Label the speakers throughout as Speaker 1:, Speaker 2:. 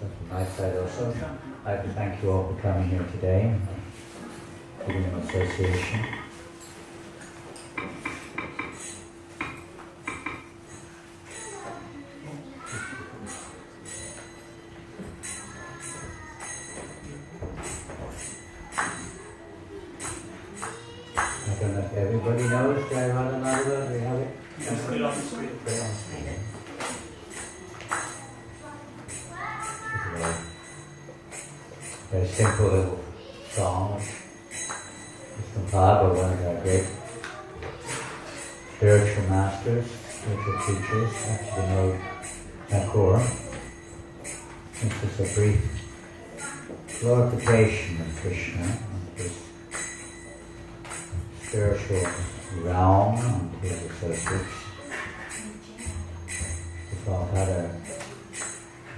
Speaker 1: So from my side also, I'd like to thank you all for coming here today, giving an association. I don't know if everybody knows Janananda. Do you have it?
Speaker 2: Yes, put it on the screen.
Speaker 1: Put it on the screen. Very simple little song. It's compiled by one of our great spiritual masters, spiritual teachers, actually know Thakur. It's just a brief glorification of Krishna and his spiritual realm and his associates. The Prabhupada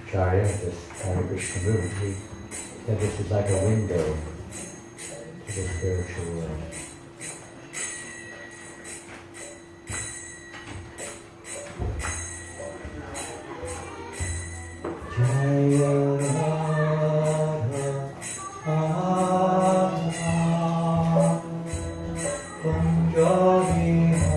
Speaker 1: Acharya of this Hare Krishna movement, he said this is like a window to the spiritual world. Jaya Radha Radha Kunja
Speaker 3: Janananda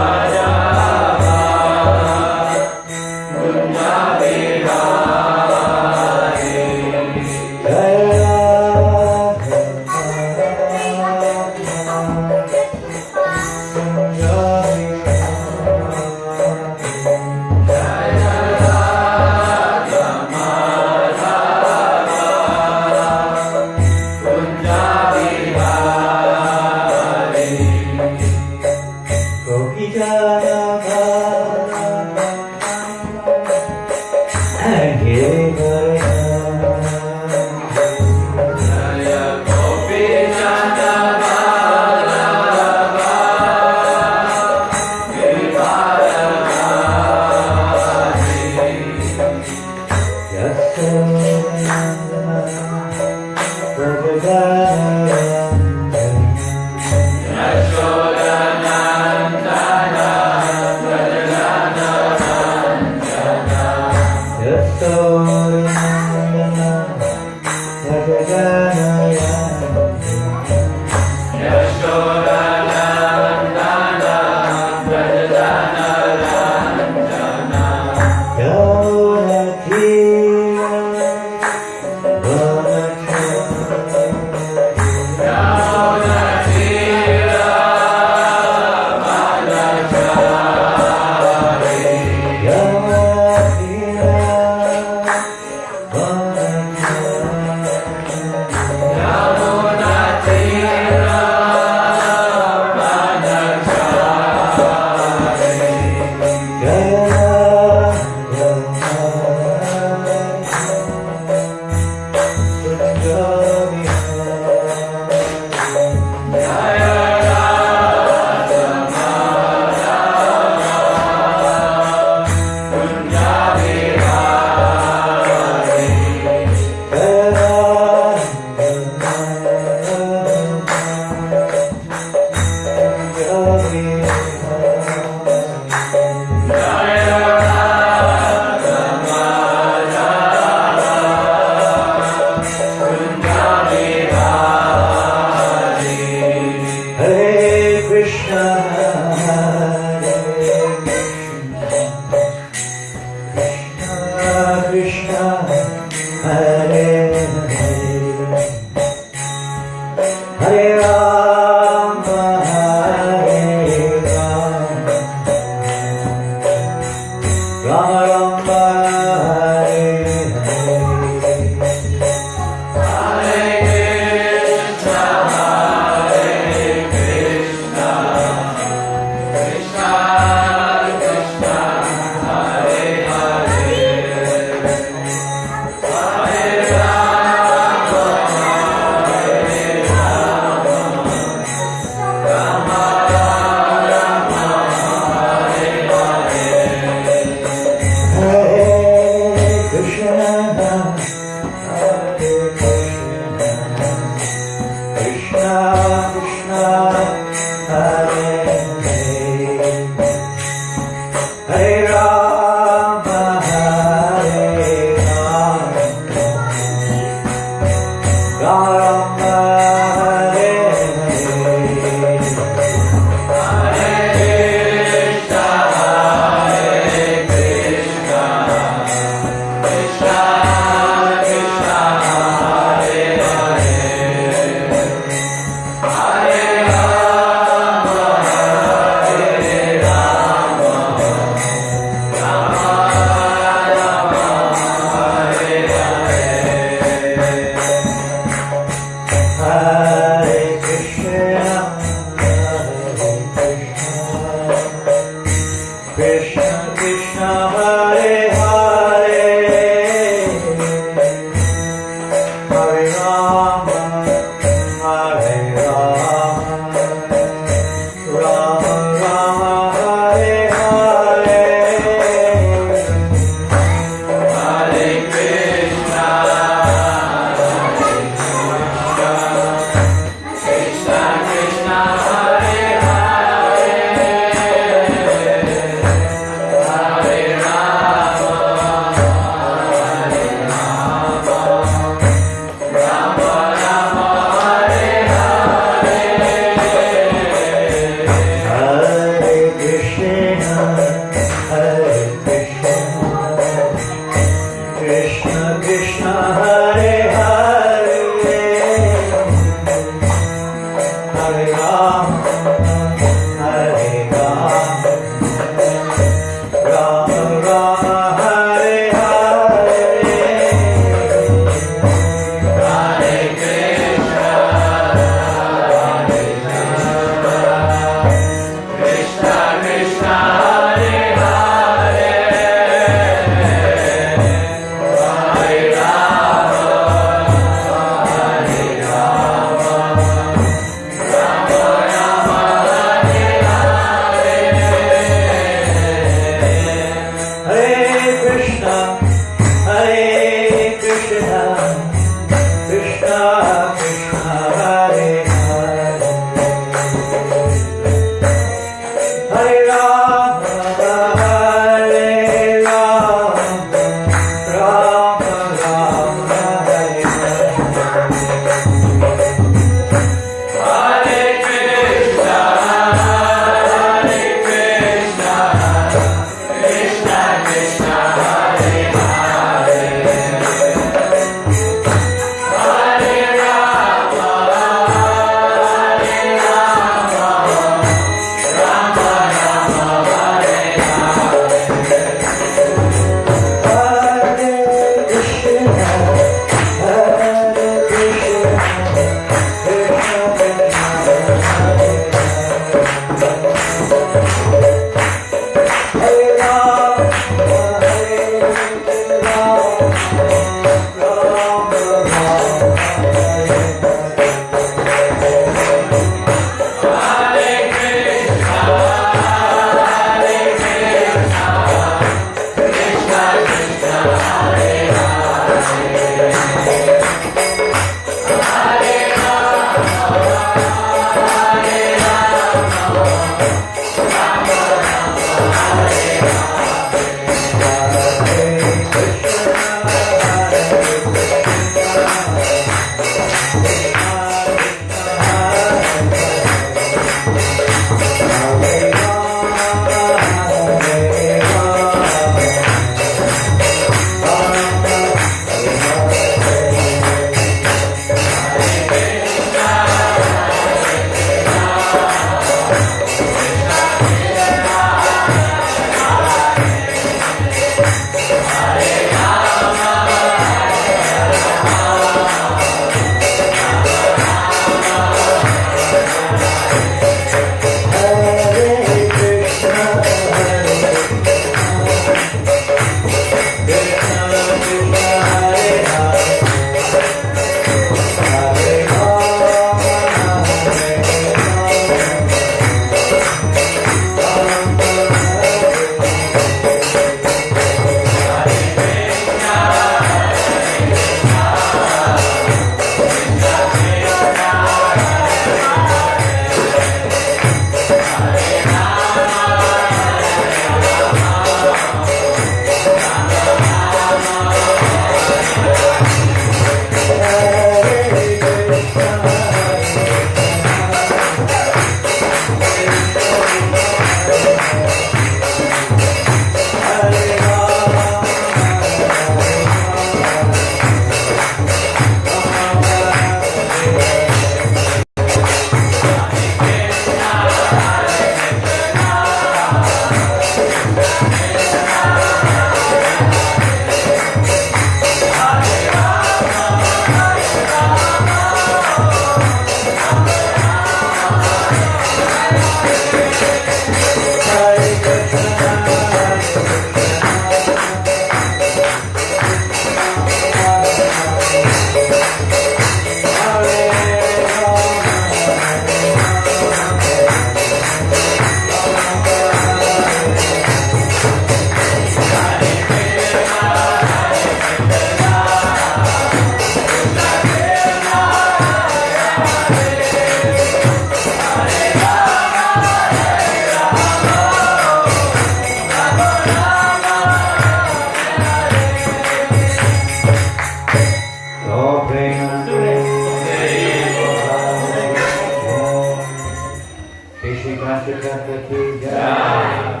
Speaker 1: Panchatattva ki jai.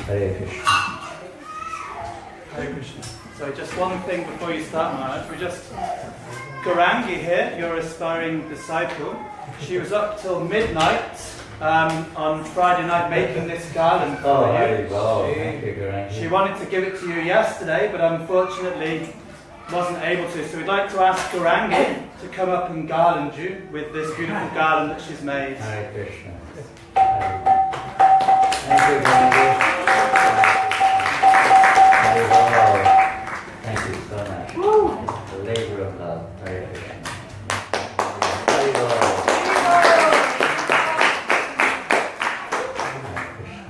Speaker 1: Hare Krishna.
Speaker 2: Hare Krishna. So just one thing before you start, Maharaj. We just... Gaurangi here, your aspiring disciple, she was up till midnight on Friday night making this garland for you.
Speaker 1: Thank you, Gaurangi.
Speaker 2: She wanted to give it to you yesterday, but unfortunately wasn't able to. So we'd like to ask Gaurangi to come up and garland you with this beautiful garland that she's made.
Speaker 1: Hare Krishna. Thank you, Gaurangi. Thank you so much. The labor of love. Hare Krishna. Hare Krishna.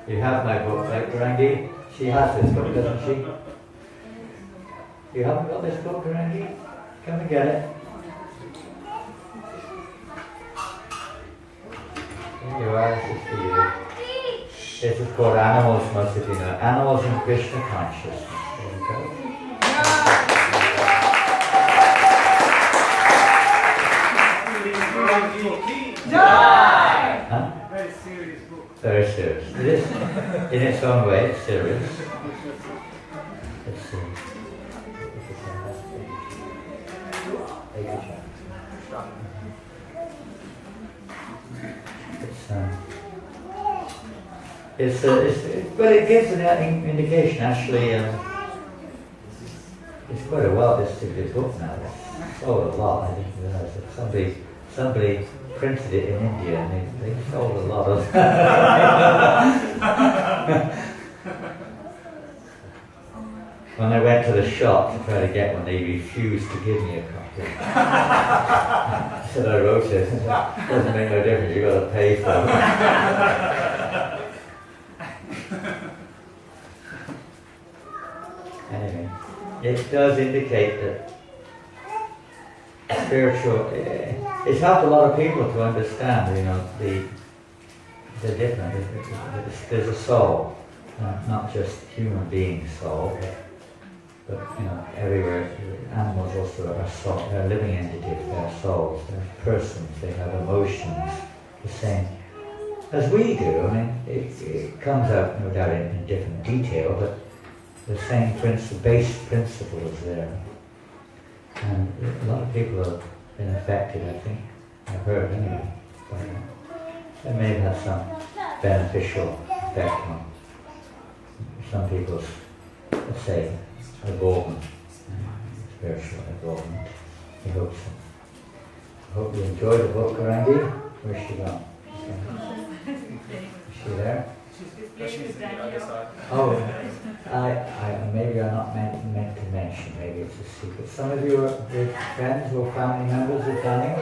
Speaker 1: You have my book, right, Gaurangi? She has this book, doesn't she? You haven't got this book, Gaurangi? Come and get it. Here you are, this is for you. This is called Animals, most of you know. Animals in Krishna consciousness. There you go. Huh?
Speaker 2: Very serious book.
Speaker 1: Very serious. It is, in its own way, it's serious. Let's see. But it gives an indication. Actually, it's quite a well-distributed book now. It's sold a lot. I didn't realize it. Somebody printed it in India, and they sold a lot of. When I went to the shop to try to get one, they refused to give me a copy. I said I wrote it. It doesn't make no difference. You've got to pay for it. Anyway, it does indicate that spiritual. It's helped a lot of people to understand, the difference. There's a soul, not just human being soul, but everywhere. Animals also are soul. They're living entities. They're souls. They're persons. They have emotions, the same as we do. I mean, it comes out no doubt in different detail, but the same base principle is there. And a lot of people have been affected, I think. I've heard anyway. It may have had some beneficial effect on some people's, let's say, involvement, spiritual involvement. I hope so. I hope you enjoyed the book, Gaurangi. Where's she gone? Is she there? Oh, maybe I'm not meant to mention. Maybe it's a secret. Some of you are friends or family members of Daniel.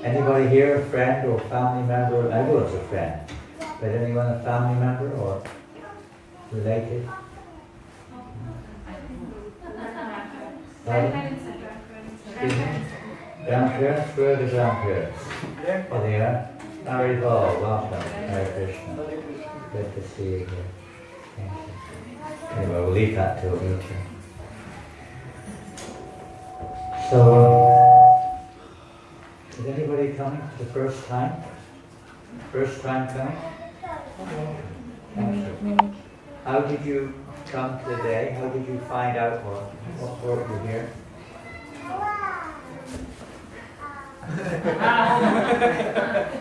Speaker 1: Anybody here, a friend or family member? Everyone's a friend. But anyone a family member or related? Grandparents? Where are the grandparents? Oh, they are? Married all. Welcome. Hare Krishna. Good to see you here. Thank you. Anyway, we'll leave that till later. So, is anybody coming for the first time? First time coming? Thank you. How did you come today? How did you find out what brought you here?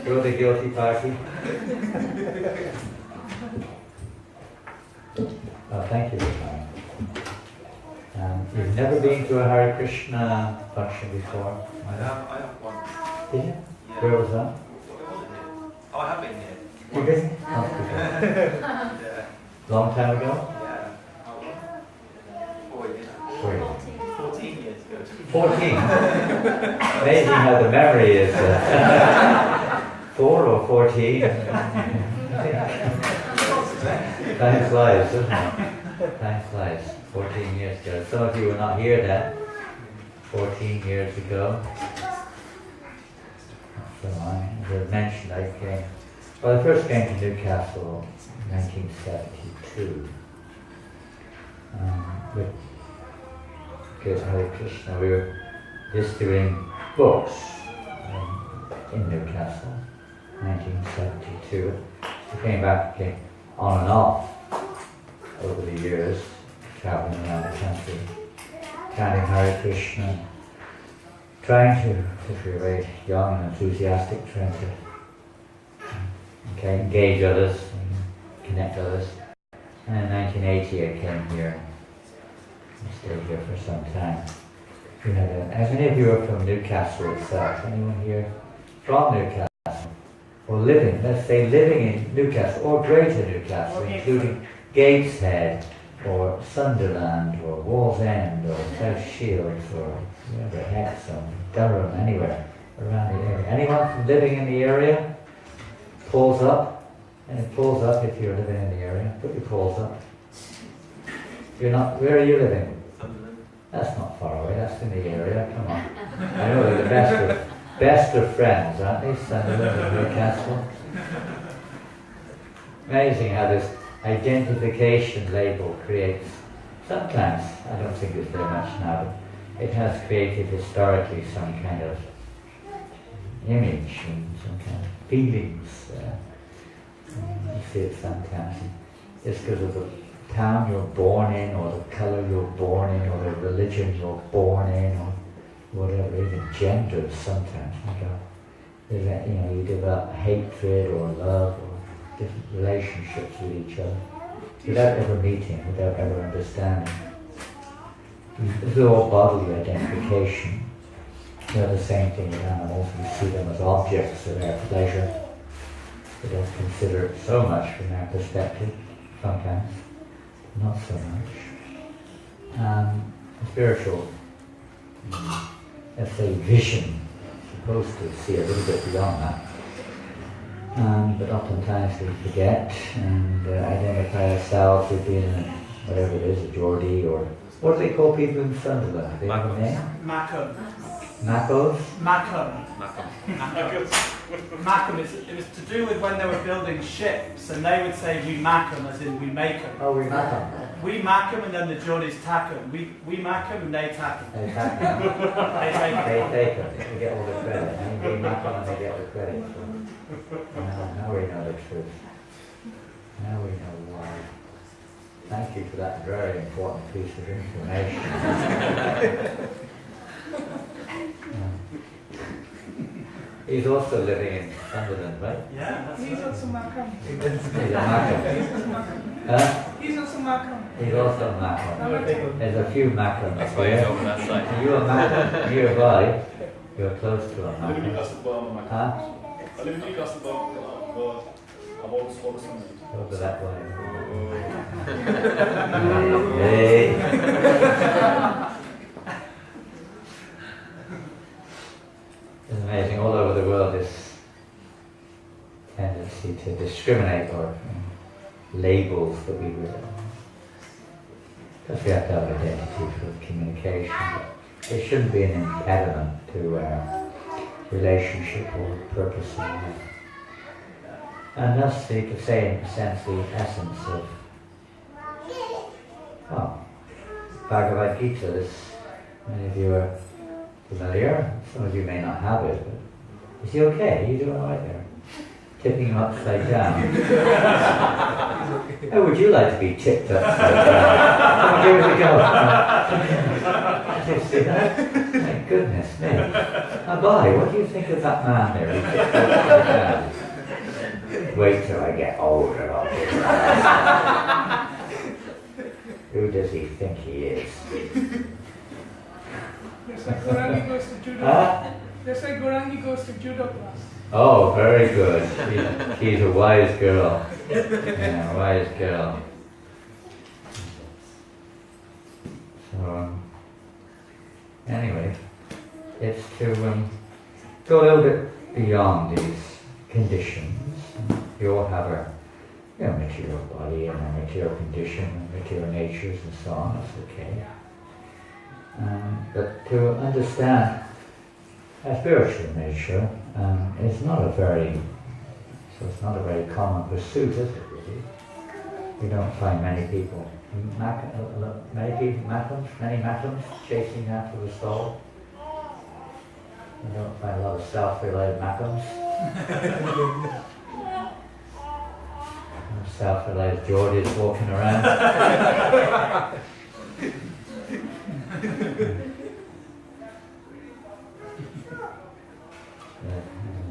Speaker 1: You're the guilty party. Oh, thank you for coming. You've never been to a Hare Krishna function before?
Speaker 3: I have one.
Speaker 1: Did you?
Speaker 3: Yeah.
Speaker 1: Where was that?
Speaker 3: Oh, I have been here.
Speaker 1: You've been? Oh,
Speaker 3: Yeah.
Speaker 1: long time ago?
Speaker 3: Yeah. 4 years. 14 years ago.
Speaker 1: 14. Amazing how the memory is. 4 or 14. Time flies, doesn't it? Time flies. 14 years ago. Some of you were not here then. 14 years ago. So as I mentioned, I first came to Newcastle in 1972. With Hare Krishna, we were just doing books. in Newcastle, 1972. He came back on and off over the years, traveling around the country, chanting Hare Krishna, trying to, if you're very young and enthusiastic, trying to engage others, and connect others. And in 1980 I came here and stayed here for some time. We had as many of you are from Newcastle itself? Anyone here from Newcastle? Or living, let's say living in Newcastle, or Greater Newcastle, including Gateshead, or Sunderland, or Wallsend, or South Shields, or wherever Hexham, Durham, anywhere around the area. Anyone living in the area? Pulls up, and it pulls up if you're living in the area. Put your pulls up. You're not. Where are you living? That's not far away. That's in the area. Come on. I know they're the best of friends, aren't they? Sunderland and Newcastle. Amazing how this identification label creates. Sometimes, I don't think it's very much now, but it has created historically some kind of image and some kind of feelings. You see it sometimes. Just because of the town you're born in, or the colour you're born in, or the religion you're born in, or whatever, even gender sometimes. There's that, you develop hatred or love or different relationships with each other without ever meeting, without ever understanding. This is all bodily identification. They're the same thing with animals. We see them as objects of our pleasure. We don't consider it so much from our perspective, sometimes, not so much. Spiritual, let's say, vision, supposed to see a little bit beyond that. But oftentimes we forget and identify ourselves with being whatever it is, a Geordie, or what do they call people in Sunderland? Do they have a name?
Speaker 2: Macam.
Speaker 1: Macos?
Speaker 2: Macam. Macam it was to do with when they were building ships, and they would say we mack 'em, as in we make 'em.
Speaker 1: Oh, we mack 'em.
Speaker 2: We mack 'em, and then the Geordies tack 'em. We mack 'em, and they tack 'em.
Speaker 1: They tack 'em.
Speaker 2: They take 'em.
Speaker 1: They take 'em. They get all the credit. And we mack 'em and they get the credit. Now we know the truth. Now we know why. Thank you for that very important piece of information. He's also living in Sunderland, right?
Speaker 2: Yeah, that's
Speaker 4: He's also Macam.
Speaker 1: He's a Macam. Huh?
Speaker 4: He's also Macam.
Speaker 1: He's also a Macam. There's a few Macams.
Speaker 3: That's why he's over that side.
Speaker 1: Are you a Macam nearby? You're close to a
Speaker 5: I live in
Speaker 1: Macam.
Speaker 5: Newcastle,
Speaker 1: Huh?
Speaker 5: I live in Newcastle, but about Scotland.
Speaker 1: Over that way. Hey. It's amazing, all over the world, this tendency to discriminate or labels that we would. Because we have to have identity for communication. It shouldn't be an impediment to our relationship or purpose in life. And thus, you could say, in a sense, the essence of Bhagavad Gita. This, many of you are familiar. Some of you may not have it. But is he okay? Are you doing all right there? Tipping him upside down. How would you like to be tipped upside down? Come on, give it a go. Did you see that? My goodness me. Now, Bobby, what do you think of that man there? He tipped upside down. Wait till I get older, I'll get that. Who does he think he is?
Speaker 4: Just like Gorangi goes to judo.
Speaker 1: Huh?
Speaker 4: Just like Gorangi goes to judo class.
Speaker 1: Oh, very good. She's a wise girl. Yeah, wise girl. So, anyway, it's to go a little bit beyond these conditions. We all have our material body and our material condition and material natures and so on. That's okay. But to understand our spiritual nature is not a very common pursuit, is it really? We don't find many people, many Macams chasing after the soul. You don't find a lot of self-related makams. Self-related Geordies walking around.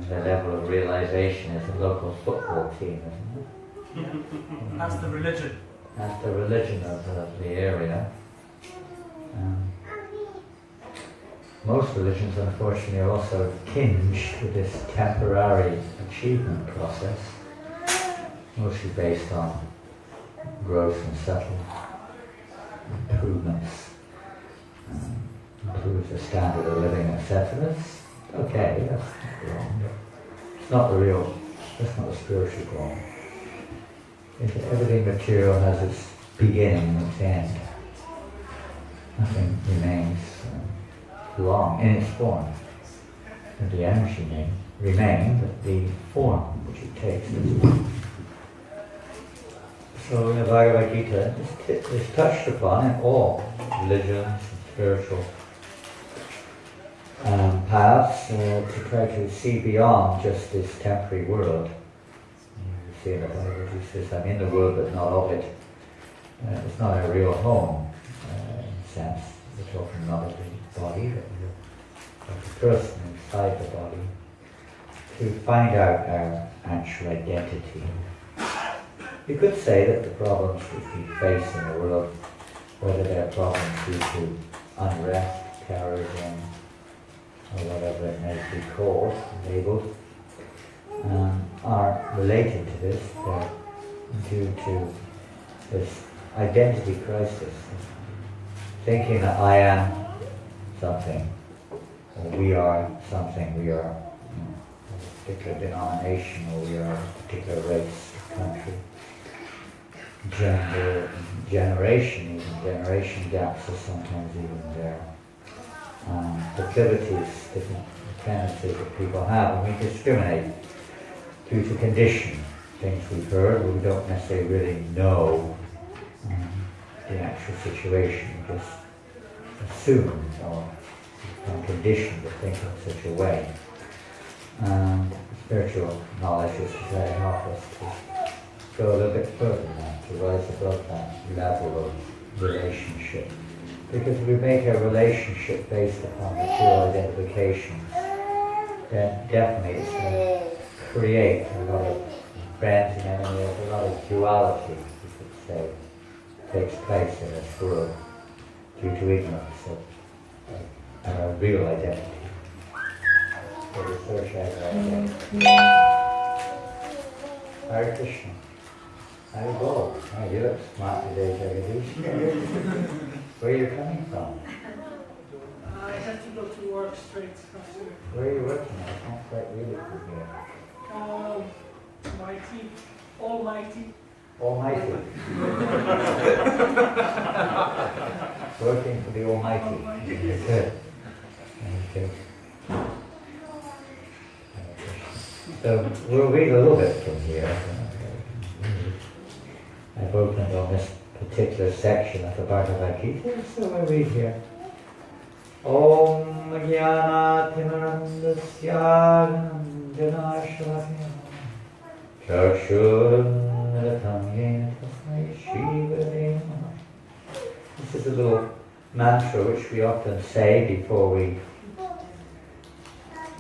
Speaker 1: The level of realization is a local football team, isn't it?
Speaker 2: That's the religion.
Speaker 1: That's the religion of the area. Most religions, unfortunately, are also tinged with this temporary achievement process, mostly based on gross and subtle improvements, improves the standard of living, etc. Okay, that's not wrong. It's not the real, that's not the spiritual goal. Everything material has its beginning and its end. Nothing remains long in its form. And the energy may remain, but the form which it takes is. So in the Bhagavad Gita, it's touched upon in all religions and spiritual paths to try to see beyond just this temporary world. You see in the Bible, he says, I'm in the world but not of it. It's not a real home, in a sense. We're talking not of the body, but of the person inside the body. To find out our actual identity. You could say that the problems which we face in the world, whether they're problems due to unrest, terrorism, or whatever it may be called, labelled, are related to this. They're due to this identity crisis. Thinking that I am something, or we are something, we are a particular denomination, or we are a particular race, country, gender, generation, even generation gaps are sometimes even there. Proclivities, different tendencies that people have, and we discriminate due to condition, things we've heard, but we don't necessarily really know the actual situation. We just assume or become conditioned to think in such a way. Spiritual knowledge is to try to help us to go a little bit further than that, to rise above that level of relationship. Because if we make a relationship based upon material identification, then definitely it's going to create a lot of friends and enemies, a lot of duality, you could say, takes place in this world due to ignorance of our real identity. So research our identity. Hare Krishna. How you go? Oh, you look smart today, Jagadish. Where are you coming from?
Speaker 4: I have to go to work straight after.
Speaker 1: Where are you working? I can't quite read it from here.
Speaker 4: Mighty, almighty.
Speaker 1: Almighty. Working for the Almighty. Good. Okay. So we'll read a little bit from here. I've opened on this particular section of the Bhagavad Gita, so we'll read here. Om Jnana Timarandasya Janashalakya Chakshurmritam Yena Tasmai Shri. This is a little mantra which we often say before we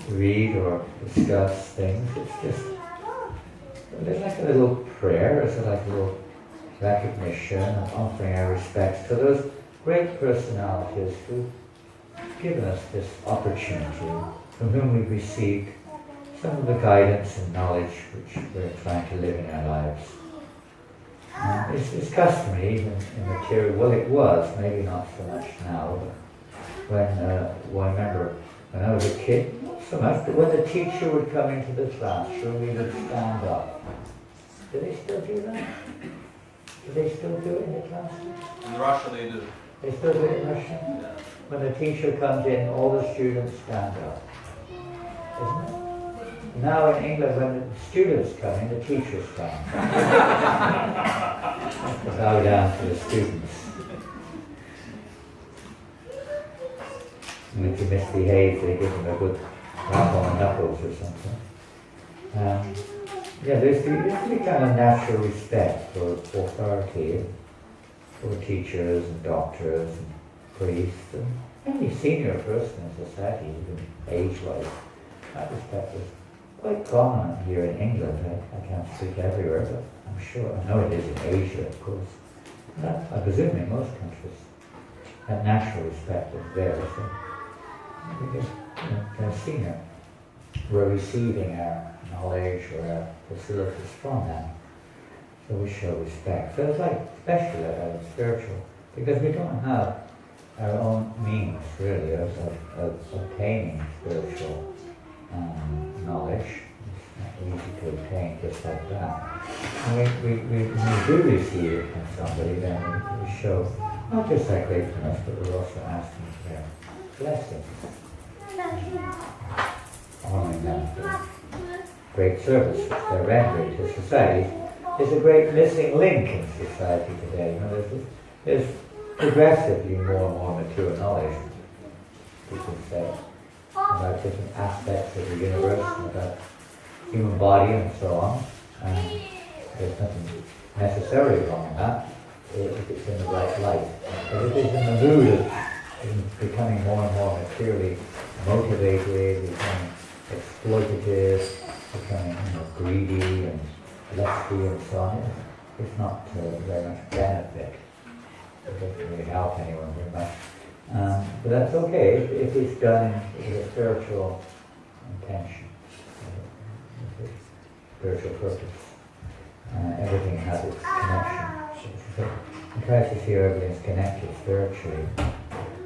Speaker 1: read or discuss things. It's just like a little prayer, it's like a little recognition and offering our respects to those great personalities who've given us this opportunity, from whom we've received some of the guidance and knowledge which we're trying to live in our lives. It's customary even in material, well it was, maybe not so much now, but when I remember when I was a kid, not so much, but when the teacher would come into the classroom, we would stand up. Do they still do that? Do they still do it in the classroom?
Speaker 3: In Russia they do.
Speaker 1: They still do it in Russia?
Speaker 3: Yeah.
Speaker 1: When the teacher comes in, all the students stand up. Isn't it? Now in England, when the students come in, the teachers stand. Bow down to the students. And if you misbehave, they give them a good rap on the knuckles or something. Yeah, there's the kind of natural respect for authority, for teachers and doctors and priests and any senior person in society, even age-wise. That respect is quite common here in England. I can't speak everywhere, but I'm sure, I know it is in Asia, of course. I presume in most countries, that natural respect is there. So because, they're senior. We're receiving our knowledge or our facilities from them. So we show respect. So it's like, especially like spiritual, because we don't have our own means, really, of obtaining spiritual knowledge. It's not easy to obtain just like that. And when we do receive it from somebody, then we show not just our gratefulness, but we're also asking for their blessings. Honoring them for great service which they're rendering to society. There's a great missing link in society today. There's progressively more and more mature knowledge, people say, about different aspects of the universe, and about human body and so on. And there's nothing necessarily wrong in that, if it's in the right light. But if it's in the mood of becoming more and more materially motivated, becoming exploitative, becoming greedy and lusty and so on, it's not very much benefit. It doesn't really help anyone very much. But that's okay if it's done with a spiritual intention, with a spiritual purpose. Everything has its connection. So in crisis here, everything's connected spiritually.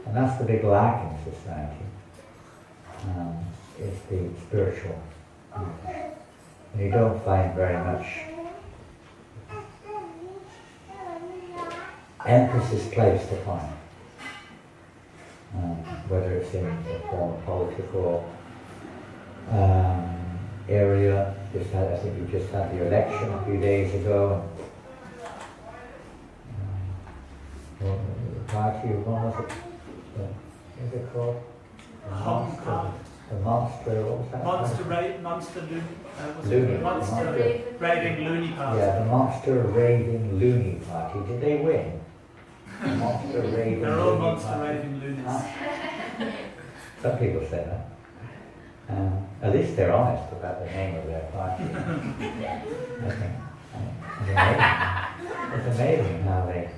Speaker 1: And that's the big lack in society, is the spiritual. And you don't find very much emphasis placed upon it. Whether it's in the form of political area. I think we just had the election a few days ago. The party, what was it? What is it called? The monster, what was that?
Speaker 2: Monster raving loony party.
Speaker 1: Yeah, the monster raving loony party. Did they win? The monster raving
Speaker 2: They're all
Speaker 1: loony
Speaker 2: monster
Speaker 1: party.
Speaker 2: raving loonies.
Speaker 1: Some people say that. At least they're honest about the name of their party. I think it's amazing how they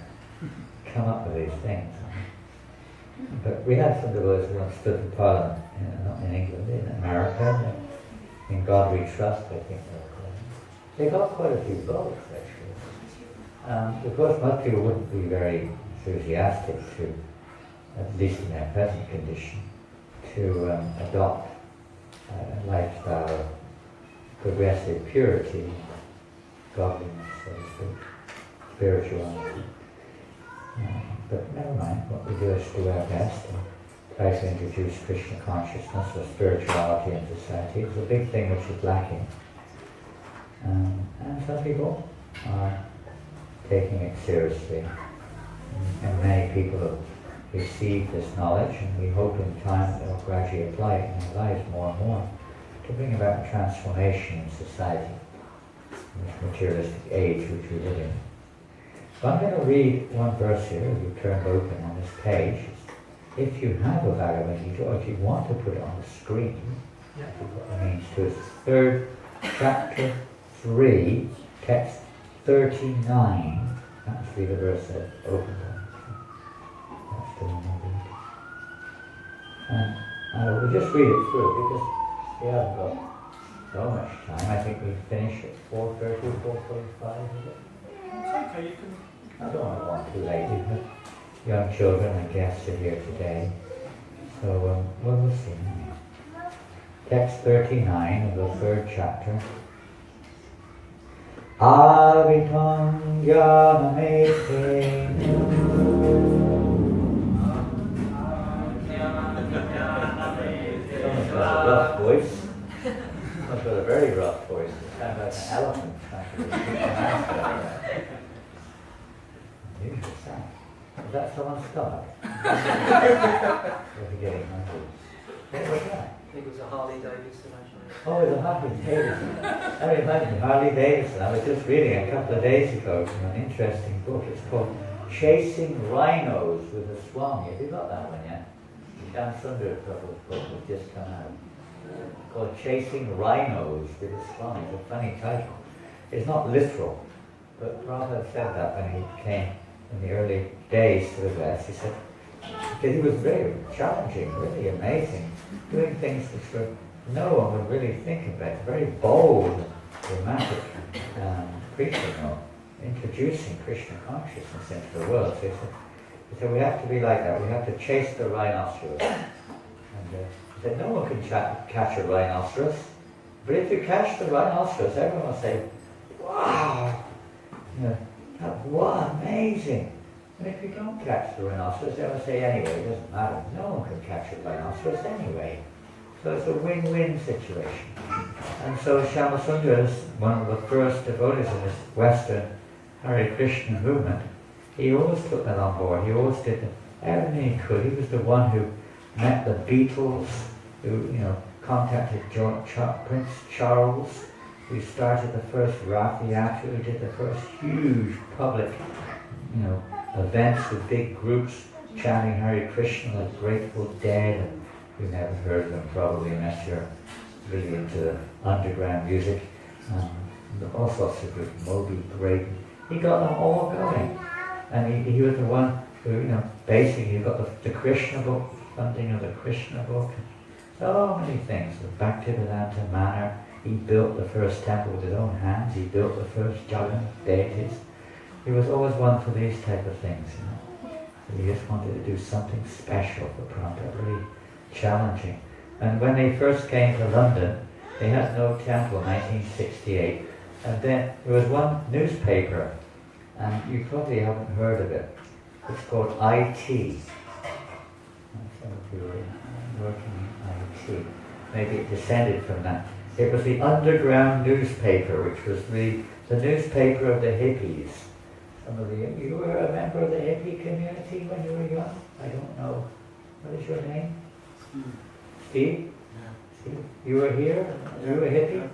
Speaker 1: come up with these things. But we had some of those who once stood in Parliament, not in England, in America, in God We Trust, I think they got quite a few votes, actually. Of course, most people wouldn't be very enthusiastic to, at least in their present condition, to adopt a lifestyle of progressive purity, godliness, so to speak, spirituality. But never mind, what we do is do our best and try to introduce Krishna consciousness or spirituality in society. It's a big thing which is lacking. And some people are taking it seriously. And many people have received this knowledge, and we hope in time they'll gradually apply it in their lives more and more to bring about a transformation in society, in this materialistic age which we live in. So I'm going to read one verse here, you turned open on this page. If you have a Bhagavad Gita, or if you want to put it on the screen, that's what it means to us. Third, chapter 3, text 39. That's the verse that opened on. That's the one I read. And I will just read it through because we haven't got so much time. I think we finish at 4:30, 4:45, is it?
Speaker 2: It's okay, you can.
Speaker 1: I don't want to want too late. We've got young children and guests are here today. So we'll see. Text 39 of the 3rd chapter. Avitam Jnanamete. Someone's got a rough voice. Someone's got a very rough voice. It sounds like an elephant trying to repeat an answer. Unusual sound. Is that someone's stomach? We're getting hungry. What was that?
Speaker 6: I think it was a Harley Davidson actually.
Speaker 1: Oh, it was a Harley Davidson. I imagine Harley Davidson. I was just reading a couple of days ago from an interesting book. It's called Chasing Rhinos with a Swami. Have you got that one yet? Shyam Sundar's book has just come out. It's called Chasing Rhinos with a Swami. It's a funny title. It's not literal, but Prabhupada said that when he came in the early days to the West. He said, because he was very challenging, really amazing, doing things which no one would really think about. Very bold, dramatic preaching of introducing Krishna consciousness into the world. So he said, we have to be like that. We have to chase the rhinoceros. And he said, no one can catch a rhinoceros. But if you catch the rhinoceros, everyone will say, wow, that was amazing. And if you don't catch the rhinoceros, they will say, anyway, it doesn't matter. No one can catch a rhinoceros anyway. So it's a win-win situation. And so Shyamasundar is one of the first devotees in this Western Hare Krishna movement. He always took that on board. He always did everything he could. He was the one who met the Beatles, who contacted Prince Charles, who started the first Rath Yatra, who did the first huge public, events with big groups chanting Hare Krishna like Grateful Dead. And you've never heard of them probably unless you're really into underground music. All sorts of groups, Moby Graydon. He got them all going. And he was the one who, basically he got the Krishna book, funding of the Krishna book. So many things. The Bhaktivedanta Manor. He built the first temple with his own hands. He built the first Jagannath deities. He was always one for these type of things, He just wanted to do something special for Prabhupada, really challenging. And when they first came to London, they had no temple in 1968. And then there was one newspaper, and you probably haven't heard of it. It's called IT. Some of you are working in IT. Maybe it descended from that. It was the underground newspaper, which was the newspaper of the hippies. Some of you were a member of the hippie community when you were young? I don't know. What is your name? Steve?
Speaker 7: Yeah.
Speaker 1: Steve? You were here? You were a hippie?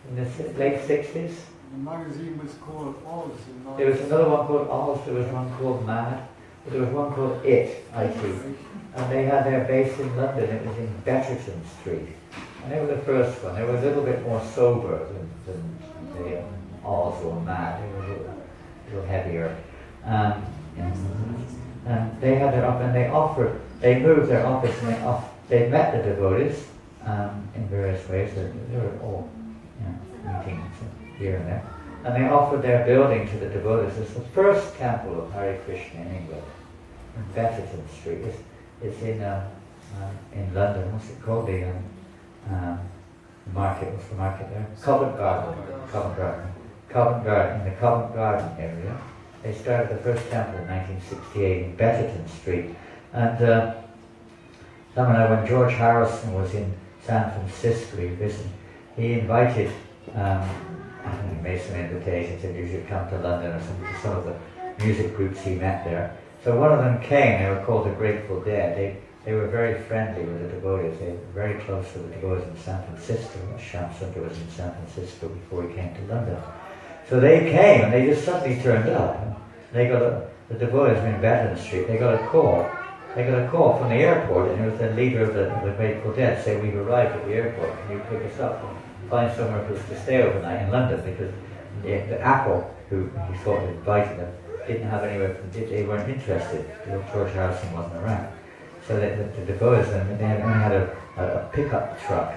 Speaker 1: In the late 60s?
Speaker 7: The magazine was called Oz.
Speaker 1: There was another one called Oz, there was one called Mad, but there was one called IT. And they had their base in London. It was in Betterton Street. And they were the first one. They were a little bit more sober than the Oz or Mad. They were a little heavier. And they had their up, and they moved their office, and they met the devotees in various ways. They were all meetings here and there. And they offered their building to the devotees. It's the first temple of Hare Krishna in England, in Betterton Street. It's in London. What's it called? The market. What's the market there? Covent Garden. Covent Garden. In the Covent Garden area. They started the first temple in 1968 in Betterton Street. And when George Harrison was in San Francisco, he invited, he made some invitations, said you should come to London or some of the music groups he met there. So one of them came. They were called the Grateful Dead. They were very friendly with the devotees. They were very close to the devotees in San Francisco. Shyam Sundar was in San Francisco before he came to London. So they came and they just suddenly turned up. They got the devotees in Betterton Street. They got a call. They got a call from the airport, and it was the leader of the Grateful Dead saying, "We've arrived at the airport. Can you pick us up and find somewhere for us to stay overnight in London?" Because the Apple, who he thought had invited them, didn't have anywhere. They weren't interested. George Harrison wasn't around. So the devotees, they only had a pickup truck.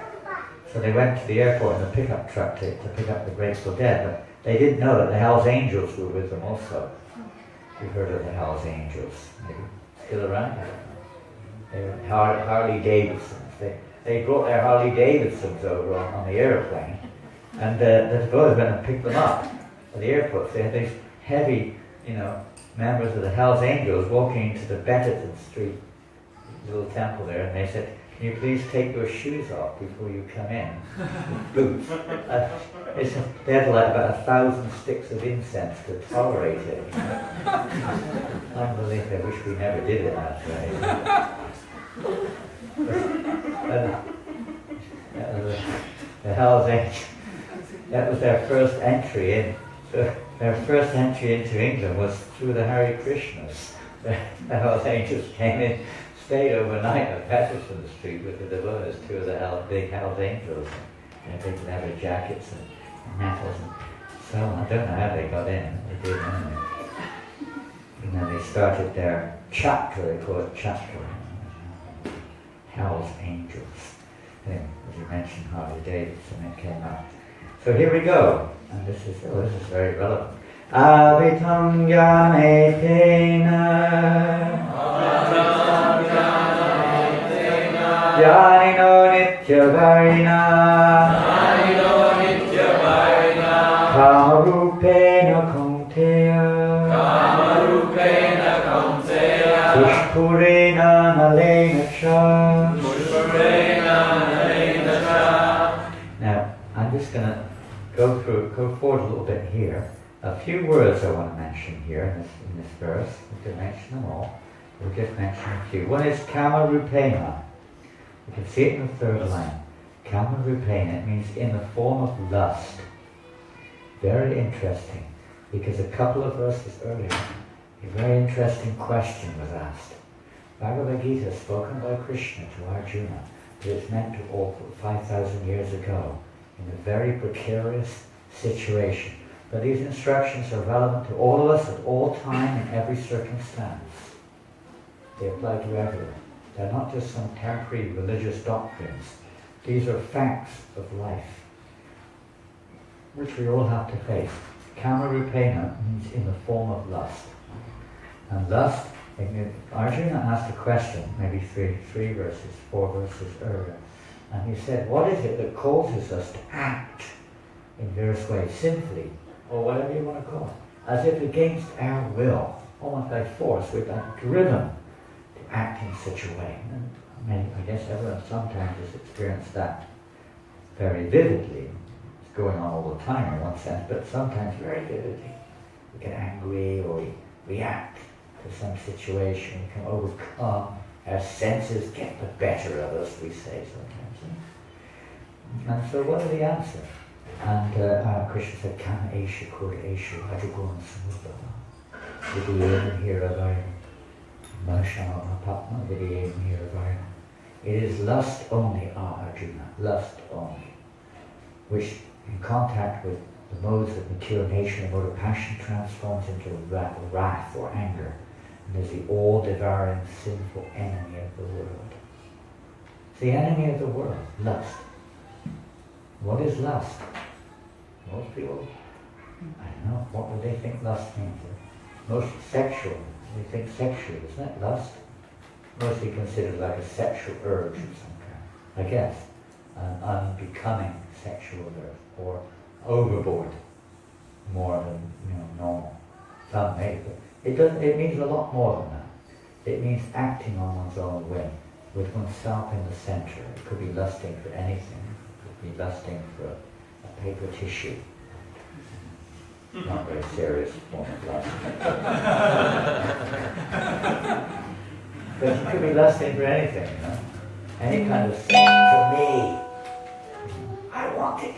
Speaker 1: So they went to the airport in a pickup truck to pick up the Grateful Dead. But they didn't know that the Hells Angels were with them also. You've heard of the Hells Angels, maybe still around? They were Harley Davidsons. They brought their Harley Davidsons over on the airplane, and the devotees went and picked them up at the airport. So they had these heavy, members of the Hells Angels walking into the Betterton Street little temple there, and they said, "Can you please take your shoes off before you come in?" With boots. They had like about 1,000 sticks of incense to tolerate it. Unbelievable. I wish we never did it that way. the Hell's Angels. That was their first entry in. Their first entry into England was through the Hare Krishnas. The Hell's Angels came in, stayed overnight on Patterson Street with the devotees, two of the big Hell's Angels, and big leather jackets and mantles and so on. I don't know how they got in. They did anyway. And then they started their chapter. They call it chapter. Hell's Angels. Anyway, as you mentioned, Harley Davidson, it came up. So here we go, and this is very relevant. Avitam Jnanetena Jnanino Nityavarina Kamarupena Kaunteya Pushpurena Nalena Cha. Now, I'm just going to go forward a little bit here. A few words I want to mention here in this verse. We can mention them all. We'll just mention a few. One is Kama Rupena. You can see it in the third line. Kama Rupena, it means in the form of lust. Very interesting, because a couple of verses earlier, a very interesting question was asked. Bhagavad Gita, spoken by Krishna to Arjuna, that it's meant to all 5,000 years ago, in a very precarious situation. But these instructions are relevant to all of us at all time in every circumstance. They apply to everyone. They're not just some temporary religious doctrines. These are facts of life, which we all have to face. Kama Rupena means in the form of lust. And lust, Arjuna asked a question, maybe 4 verses earlier. And he said, what is it that causes us to act in various ways, sinfully, or whatever you want to call it, as if against our will, almost by force, we're driven to act in such a way. And I guess everyone sometimes has experienced that very vividly. It's going on all the time in one sense, but sometimes very vividly. We get angry or we react to some situation, we can overcome. Our senses get the better of us, we say sometimes. And so what are the answers? And Krishna said, Kama Esha Kura Esha Ajagun Samudbhava Vidiyam Hiravayam Mashama Papma Vidiyam Hiravayam. It is lust only, Arjuna, lust only, which in contact with the modes of material nature and mode of passion transforms into wrath or anger, and is the all-devouring sinful enemy of the world. It's the enemy of the world, lust. What is lust? Most people, I don't know, what would they think lust means? Most sexual, they think sexual, isn't that lust? Mostly considered like a sexual urge of some kind, I guess. An unbecoming sexual urge, or overboard, more than normal. Some may, but it means a lot more than that. It means acting on one's own whim, with oneself in the center. It could be lusting for anything. Be lusting for a paper tissue. Not very serious form of lust. But you could be lusting for anything, Any kind of thing for me. I want it.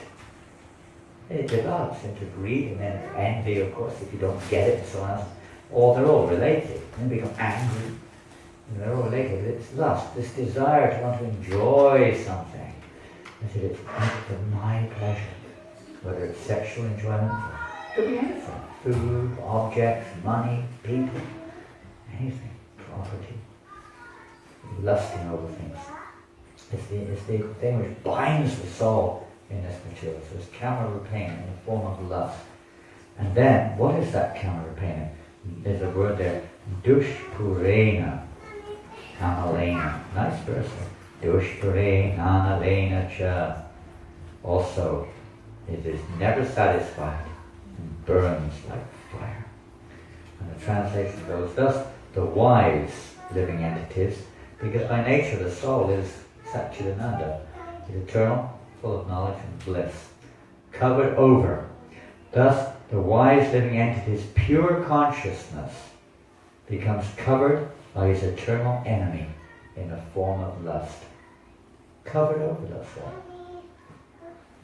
Speaker 1: And it develops into greed and then envy, of course, if you don't get it and so on. Or they're all related. Then become angry. And they're all related. It's lust, this desire to want to enjoy something. I said it's for my pleasure, whether it's sexual enjoyment, it could be anything, food, objects, money, people, anything, property, lusting over things. It's the thing which binds the soul in this material. So it's Kama Rupena in the form of lust. And then, what is that Kama Rupena? There's a word there, Dushpurena, Kamalena. Nice verse. Dushpurena Nalena Cha. Also, it is never satisfied and burns like fire. And the translation goes, thus the wise living entities, because by nature the soul is Satchidananda, is eternal, full of knowledge and bliss, covered over. Thus the wise living entity's pure consciousness becomes covered by his eternal enemy in the form of lust. Covered over, that's all.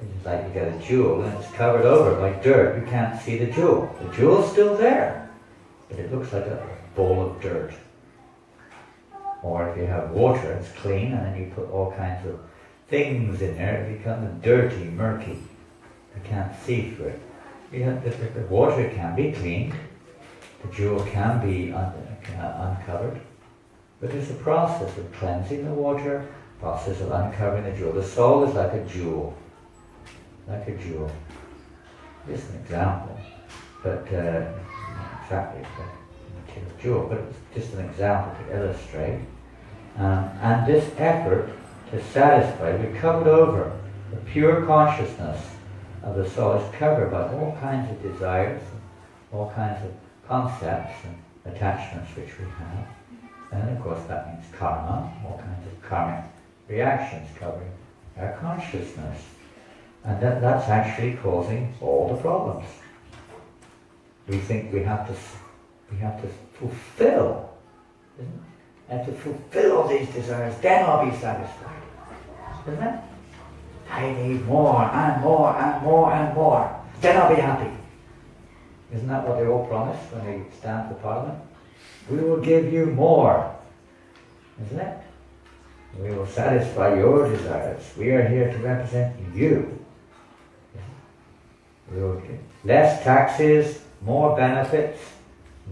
Speaker 1: It's like you get a jewel and it's covered over by dirt. You can't see the jewel. The jewel's still there, but it looks like a bowl of dirt. Or if you have water, it's clean, and then you put all kinds of things in there, it becomes dirty, murky. You can't see through it. The water can be cleaned, the jewel can be uncovered, but there's a process of cleansing the water, process of uncovering the jewel. The soul is like a jewel. Like a jewel. Just an example, but not exactly a material jewel, but it's just an example to illustrate. And this effort to satisfy, we're covered over. The pure consciousness of the soul is covered by all kinds of desires, all kinds of concepts and attachments which we have. And of course that means karma, all kinds of karmic reactions covering our consciousness. And that's actually causing all the problems. We think we have to fulfill, isn't it? And to fulfill all these desires, then I'll be satisfied. Isn't it? I need more and more and more and more. Then I'll be happy. Isn't that what they all promise when they stand for Parliament? We will give you more. Isn't it? We will satisfy your desires. We are here to represent you. We will give less taxes, more benefits,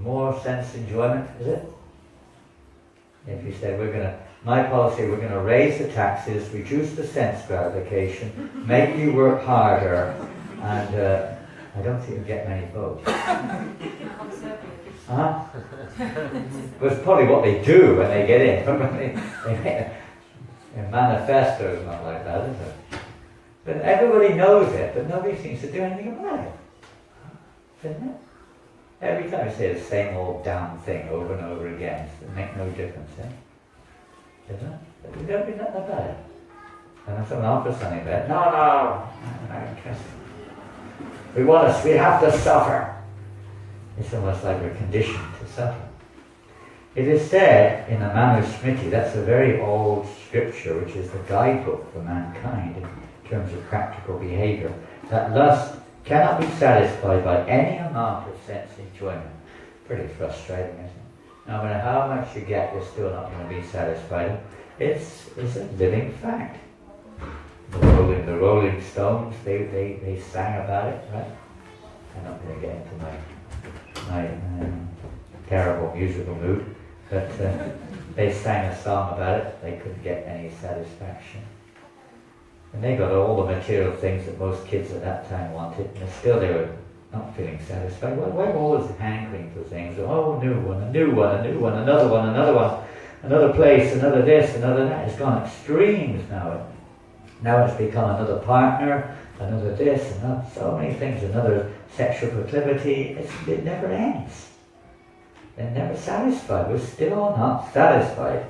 Speaker 1: more sense enjoyment, is it? If you say my policy, we're going to raise the taxes, reduce the sense gratification, make you work harder, and I don't think you'll get many votes. Huh? Well, it's probably what they do when they get in. They make a manifesto is not like that, is it? But everybody knows it, but nobody seems to do anything about it. Isn't it? Every time you say the same old damn thing over and over again, it makes no difference, eh? Isn't it? But we don't do nothing about it. And if someone offers something about it, no, we have to suffer. It's almost like we're conditioned to suffer. It is said in the Manusmriti, that's a very old scripture, which is the guidebook for mankind in terms of practical behavior, that lust cannot be satisfied by any amount of sense enjoyment. Pretty frustrating, isn't it? No matter how much you get, you're still not going to be satisfied. It's a living fact. The Rolling Stones, they sang about it, right? I'm not going to get into my terrible musical mood, but they sang a song about it. They couldn't get any satisfaction. And they got all the material things that most kids at that time wanted, and still they were not feeling satisfied. Well, we're always hankering for things. Oh, a new one, another one, another place, another this, another that. It's gone extremes now. Now it's become another partner, another this, another, so many things, another sexual proclivity. It never ends. They're never satisfied. We're still not satisfied.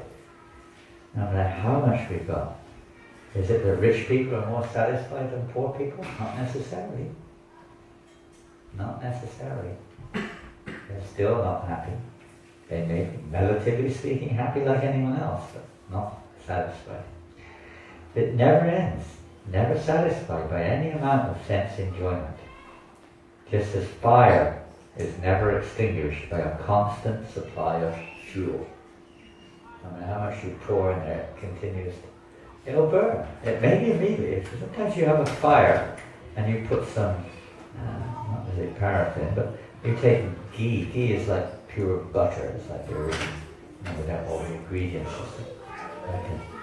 Speaker 1: No matter how much we've got. Is it that rich people are more satisfied than poor people? Not necessarily. Not necessarily. They're still not happy. They may be, relatively speaking, happy like anyone else, but not satisfied. It never ends. Never satisfied by any amount of sense enjoyment. Just as fire is never extinguished by a constant supply of fuel. No matter how much you pour in there, it continues to. It'll burn. It may be immediately. Sometimes you have a fire and you put some, not really paraffin, but you take ghee. Ghee is like pure butter. It's like the original, without all the ingredients.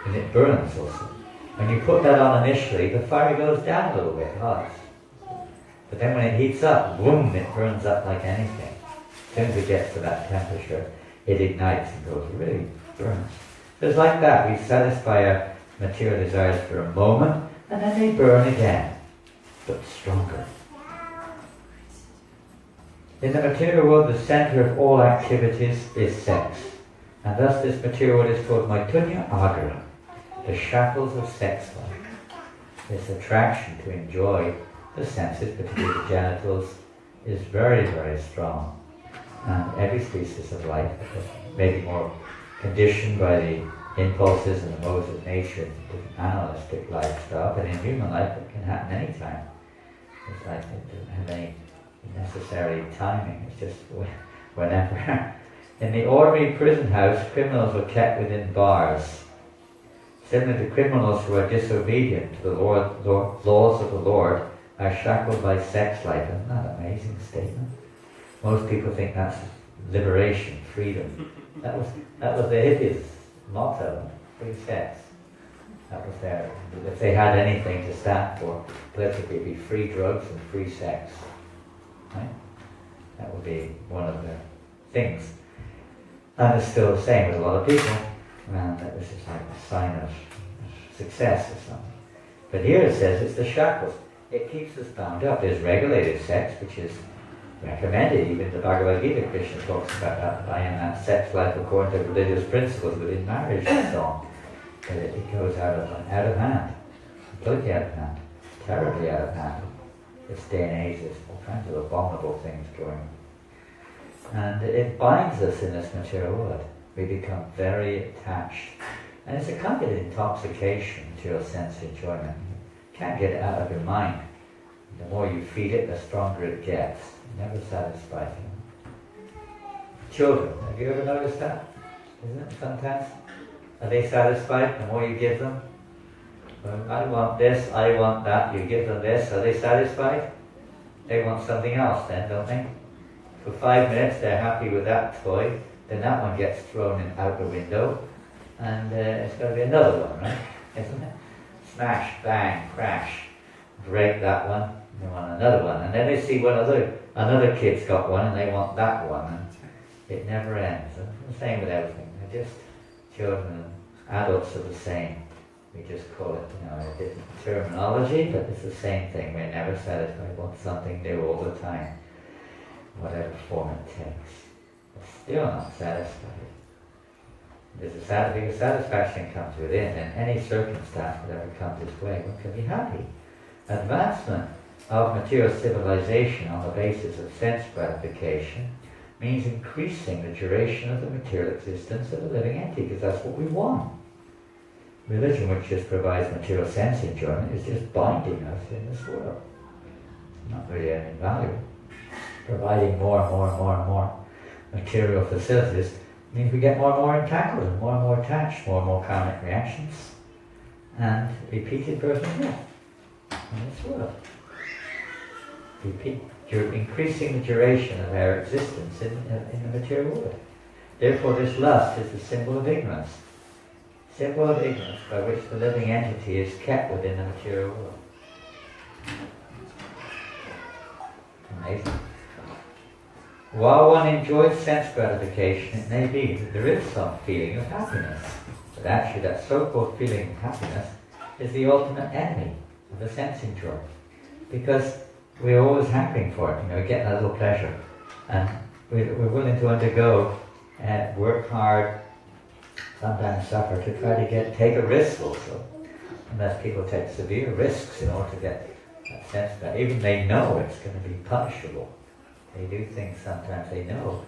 Speaker 1: And it burns also. When you put that on initially, the fire goes down a little bit, hot. But then when it heats up, boom, it burns up like anything. As soon as it gets to that temperature, it ignites and goes, really burns. So it's like that. We satisfy our material desires for a moment, and then they burn again, but stronger. In the material world, the center of all activities is sex, and thus this material world is called Maitunya Agra, the shackles of sex life. This attraction to enjoy the senses, particularly the genitals, is very, very strong. And every species of life may be more conditioned by the impulses and the modes of nature, different animalistic lifestyle, but in human life it can happen anytime. It's like it doesn't have any necessary timing, it's just whenever. In the ordinary prison house, criminals were kept within bars. Similar to criminals who are disobedient to the laws of the Lord are shackled by sex life. Isn't that an amazing statement? Most people think that's liberation, freedom. That was the hippies' motto, free sex. That was their, if they had anything to stand for, politically, it'd be free drugs and free sex. Right? That would be one of the things. And it's still the same with a lot of people. And that was just like a sign of success or something. But here it says it's the shackles. It keeps us bound up. There's regulated sex, which is recommended. Even the Bhagavad Gita, Krishna talks about that, buying that sex life according to religious principles within marriage and so on. But it goes out of hand, completely out of hand, terribly out of hand. This day and age, there's all kinds of abominable things going on. And it binds us in this material world. We become very attached. And it's a kind of intoxication to your sense enjoyment. You can't get it out of your mind. The more you feed it, the stronger it gets. Never satisfied. Children, have you ever noticed that? Isn't it sometimes? Are they satisfied the more you give them? Well, I want this, I want that, you give them this, are they satisfied? They want something else then, don't they? For 5 minutes they're happy with that toy, then that one gets thrown out the window, and it's got to be another one, right? Isn't it? Smash, bang, crash, break that one, they want another one, and then they see another kid's got one and they want that one, and it never ends. And the same with everything. They're just children and adults are the same. We just call it, a different terminology, but it's the same thing. We're never satisfied. We want something new all the time, whatever form it takes. We're still not satisfied. Because satisfaction comes within, and any circumstance, whatever comes its way, one can be happy. Advancement of material civilization on the basis of sense gratification means increasing the duration of the material existence of a living entity, because that's what we want. Religion, which just provides material sense enjoyment, is just binding us in this world. Not really anything valuable. Providing more and more and more and more material facilities means we get more and more entangled and more attached, more and more karmic reactions, and repeated birth and death in this world. You're increasing the duration of our existence in the material world. Therefore, this lust is the symbol of ignorance. Symbol of ignorance by which the living entity is kept within the material world. Amazing. While one enjoys sense gratification, it may be that there is some feeling of happiness. But actually, that so-called feeling of happiness is the ultimate enemy of the sense enjoyment. Because we're always hankering for it, we get a little pleasure. And we're willing to undergo and work hard, sometimes suffer, to try to take a risk also. Unless people take severe risks in order to get that sense that even they know it's going to be punishable. They do things sometimes they know,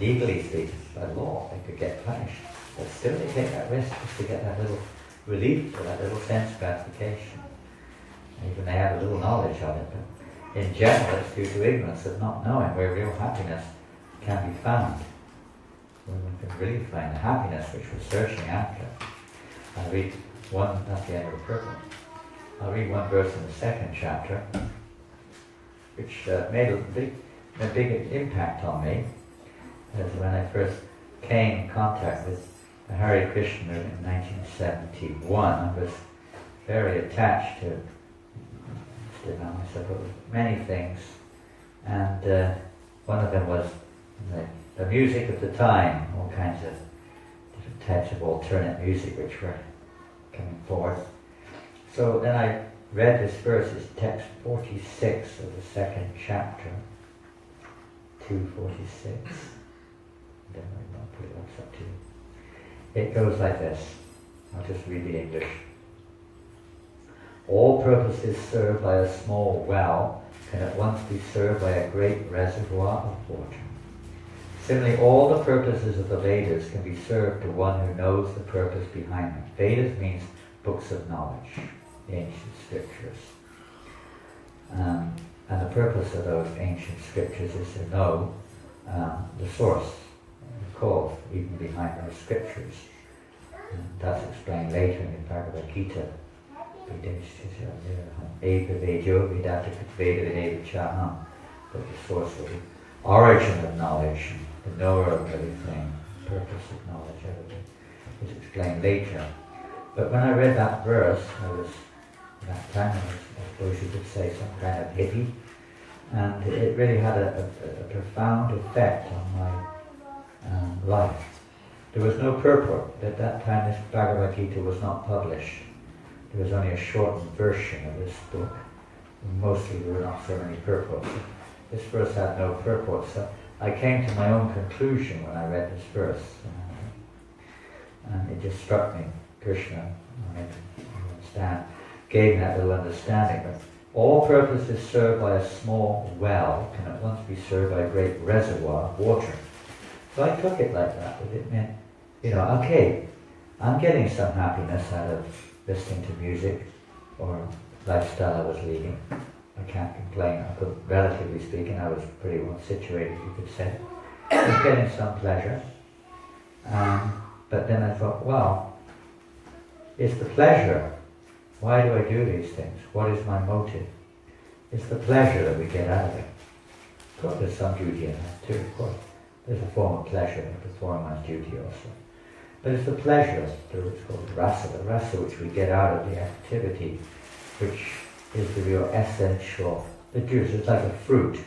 Speaker 1: legally speaking, by law, they could get punished. But still they take that risk just to get that little relief or that little sense gratification. Even they have a little knowledge of it. But in general, it's due to ignorance of not knowing where real happiness can be found. When one can really find the happiness which we're searching after. I'll read one, not the end of the purpose. I'll read one verse in the second chapter, which made a big impact on me. As when I first came in contact with the Hare Krishna in 1971, I was very attached to many things, and one of them was the music of the time, all kinds of different types of alternate music which were coming forth. So then I read this verse, it's text 46 of the second chapter, 246. Then I'll put it up to you. It goes like this. I'll just read the English. All purposes served by a small well can at once be served by a great reservoir of water. Similarly, all the purposes of the Vedas can be served to one who knows the purpose behind them. Vedas means books of knowledge, the ancient scriptures. And the purpose of those ancient scriptures is to know the source, the cause, even behind those scriptures. And that's explained later in the Bhagavad Gita. But the source of the origin of knowledge, the knower of everything, the purpose of knowledge, everything, is explained later. But when I read that verse, I was, at that time, I suppose you could say some kind of hippie, and it really had a profound effect on my life. There was no purport. At that time, this Bhagavad Gita was not published. There was only a shortened version of this book. Mostly there were not so many purports. This verse had no purport, so I came to my own conclusion when I read this verse. And it just struck me, Krishna, I understand, gave me that little understanding that all purposes served by a small well can at once be served by a great reservoir of water. So I took it like that. It meant, okay, I'm getting some happiness out of listening to music or lifestyle I was leading. I can't complain. Relatively speaking, I was pretty well situated, you could say. I was getting some pleasure. But then I thought, well, it's the pleasure. Why do I do these things? What is my motive? It's the pleasure that we get out of it. Of course, there's some duty in that too, of course. There's a form of pleasure in performing one's duty also. But it's the pleasure, it's called rasa, the rasa which we get out of the activity, which is the real essential, the juice. It's like a fruit.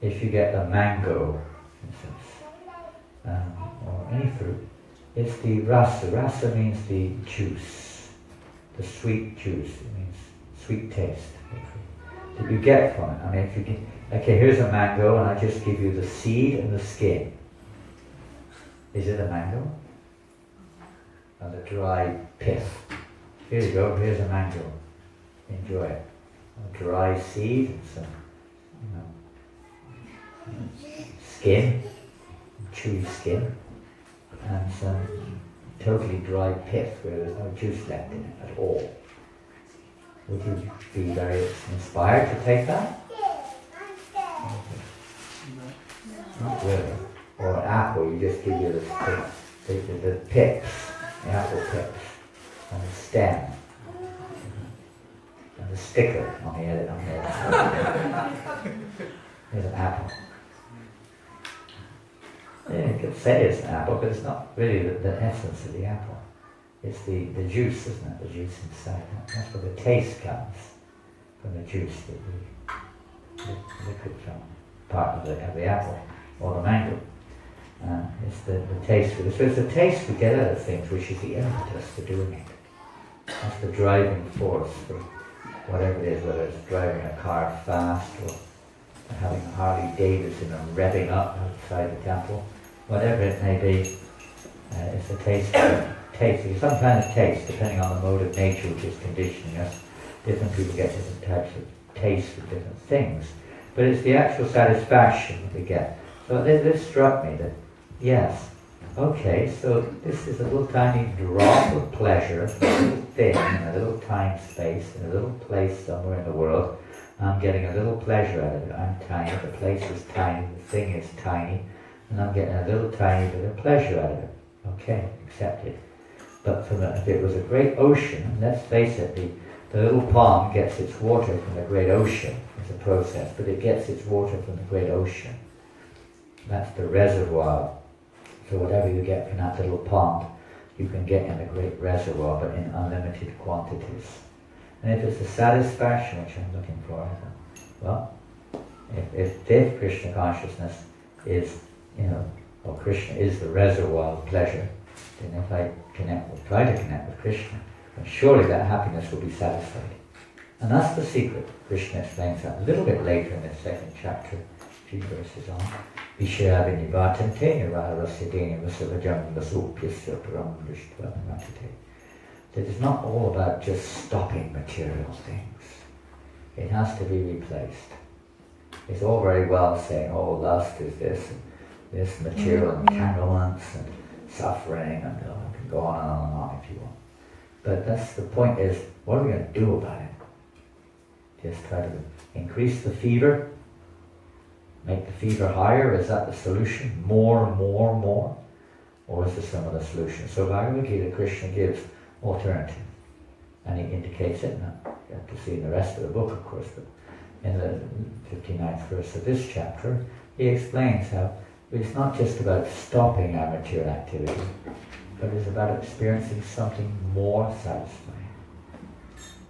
Speaker 1: If you get a mango, for instance, or any fruit, it's the rasa. Rasa means the juice, the sweet juice. It means sweet taste that you get from it. I mean, if you get, okay, here's a mango, and I just give you the seed and the skin. Is it a mango? And the dry pith. Here you go. Here's a mango. Enjoy it. A dry seed and some, skin, chewy skin, and some totally dry pith where there's no juice left in it at all. Would you be very inspired to take that? Not really. Or an apple, you just give you the pips, the apple pips, and the stem, and the sticker on the edge. There's an apple. Yeah, you could say it's an apple, but it's not really the essence of the apple. It's the juice, isn't it? The juice inside. That's where the taste comes, from the juice that the liquid from part of the apple or the mango. It's the taste. So it's the taste we get out of things, which is the impetus for doing it. That's the driving force for whatever it is, whether it's driving a car fast or having a Harley Davidson and revving up outside the temple, whatever it may be. It's the taste. Taste. Some kind of taste, depending on the mode of nature which is conditioning us. Different people get different types of taste for different things, but it's the actual satisfaction that we get. So this struck me that, yes, okay, so this is a little tiny drop of pleasure, a little thing, in a little time space, in a little place somewhere in the world. I'm getting a little pleasure out of it. I'm tiny, the place is tiny, the thing is tiny, and I'm getting a little tiny bit of pleasure out of it. Okay, accepted. But if it was a great ocean, and let's face it, the little pond gets its water from the great ocean. It's a process, but it gets its water from the great ocean. That's the reservoir. So whatever you get from that little pond, you can get in the great reservoir, but in unlimited quantities. And if it's the satisfaction which I'm looking for, well, if Krishna consciousness is, or Krishna is the reservoir of pleasure, then if I try to connect with Krishna, then surely that happiness will be satisfied. And that's the secret. Krishna explains that a little bit later in the second chapter, a few verses on. That it's not all about just stopping material things. It has to be replaced. It's all very well saying, oh, lust is this, this material entanglements and suffering, and I can go on and on if you want. But that's the point is, what are we going to do about it? Just try to increase the fever, make the fever higher. Is that the solution? More, more, more? Or is there some other solution? So Bhagavad Gita, Krishna gives alternative. And he indicates it. Now, you have to see in the rest of the book, of course, but in the 59th verse of this chapter, he explains how it's not just about stopping our material activity, but it's about experiencing something more satisfying.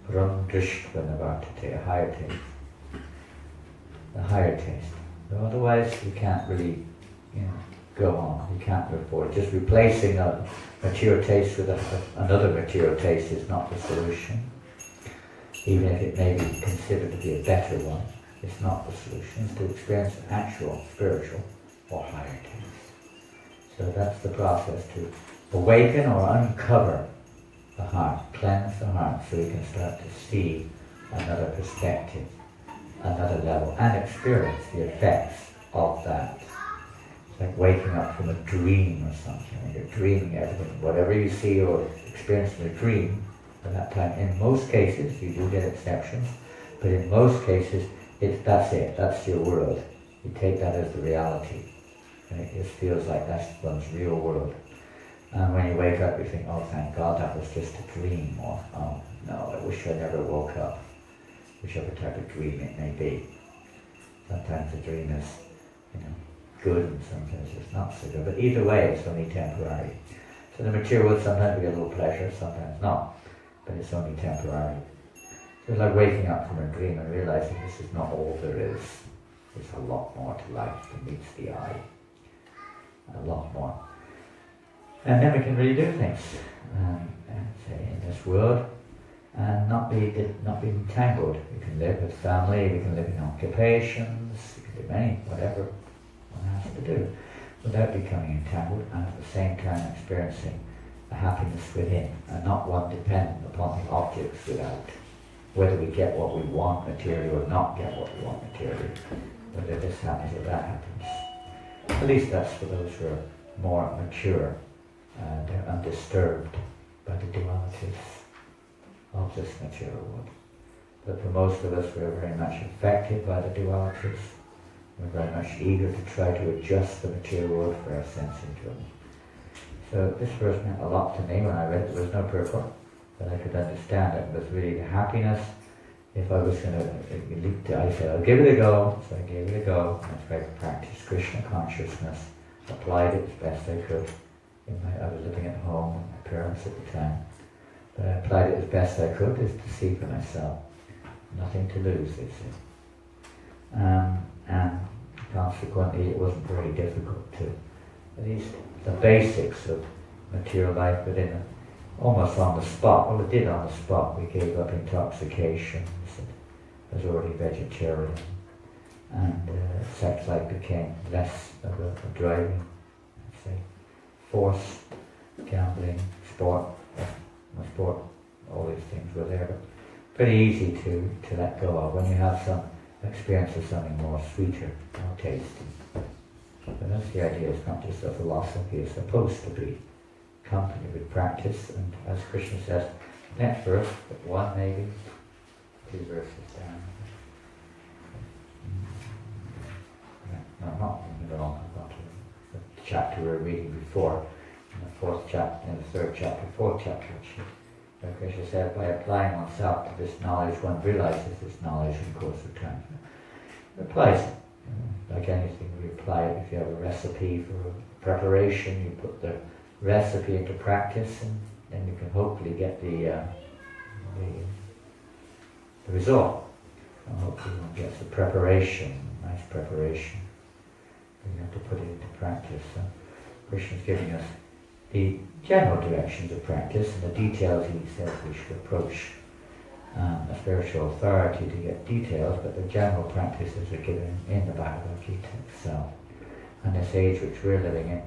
Speaker 1: Brahmdrishtvanavartate, a higher taste. The higher taste. So otherwise you can't really, go on. You can't move forward. Just replacing a material taste with another material taste is not the solution. Even if it may be considered to be a better one, it's not the solution. It's to experience actual, spiritual, or higher taste. So that's the process, to awaken or uncover the heart, cleanse the heart, so we can start to see another perspective, another level, and experience the effects of that. It's like waking up from a dream or something. When you're dreaming everything, whatever you see or experience in a dream, at that time, in most cases, you do get exceptions, but in most cases, that's it, that's your world. You take that as the reality. And it just feels like that's one's real world. And when you wake up, you think, oh, thank God, that was just a dream, or, oh, no, I wish I never woke up. Whichever type of dream it may be. Sometimes the dream is, good, and sometimes it's not so good. But either way, it's only temporary. So the material world, sometimes we get a little pleasure, sometimes not. But it's only temporary. So it's like waking up from a dream and realizing this is not all there is. There's a lot more to life than meets the eye. A lot more. And then we can really do things, say in this world, and not be entangled. We can live with family, we can live in occupations, we can do whatever one has to do, without becoming entangled, and at the same time experiencing a happiness within, and not one dependent upon the objects without. Whether we get what we want materially or not get what we want materially, whether this happens or that happens. At least that's for those who are more mature. They're undisturbed by the dualities of this material world. But for most of us, we're very much affected by the dualities. We're very much eager to try to adjust the material world for our sense enjoyment. So this verse meant a lot to me when I read it. There was no purport, but I could understand it. It was really the happiness. If I was going to, I said, I'll give it a go. So I gave it a go. I tried to practice Krishna consciousness, applied it as best I could. I was living at home with my parents at the time. But I applied it as best I could, is to see for myself. Nothing to lose, they say. And consequently, it wasn't very difficult to, at least the basics of material life within almost on the spot. Well, it did on the spot. We gave up intoxications. I was already vegetarian. And sex life became less of a driving, let's say, force, gambling, sport, all these things were there. But pretty easy to let go of when you have some experience of something more sweeter, more tasty. But that's the idea. It's not just a philosophy. It's supposed to be accompanied with practice. And as Krishna says, next verse, one maybe, 2 verses down. No, not wrong. I've got the chapter we were reading before, in the 4th chapter, in the 3rd chapter, 4th chapter actually. Where Krishna said, by applying oneself to this knowledge, one realizes this knowledge in the course of time. It applies it. Like anything, we apply it. If you have a recipe for preparation, you put the recipe into practice, and then you can hopefully get the result. And hopefully one gets the preparation, nice preparation. But you have to put it into practice. So Krishna's giving us the general directions of practice, and the details he says we should approach a spiritual authority to get details, but the general practices are given in the Bhagavad Gita itself. And this age which we're living in,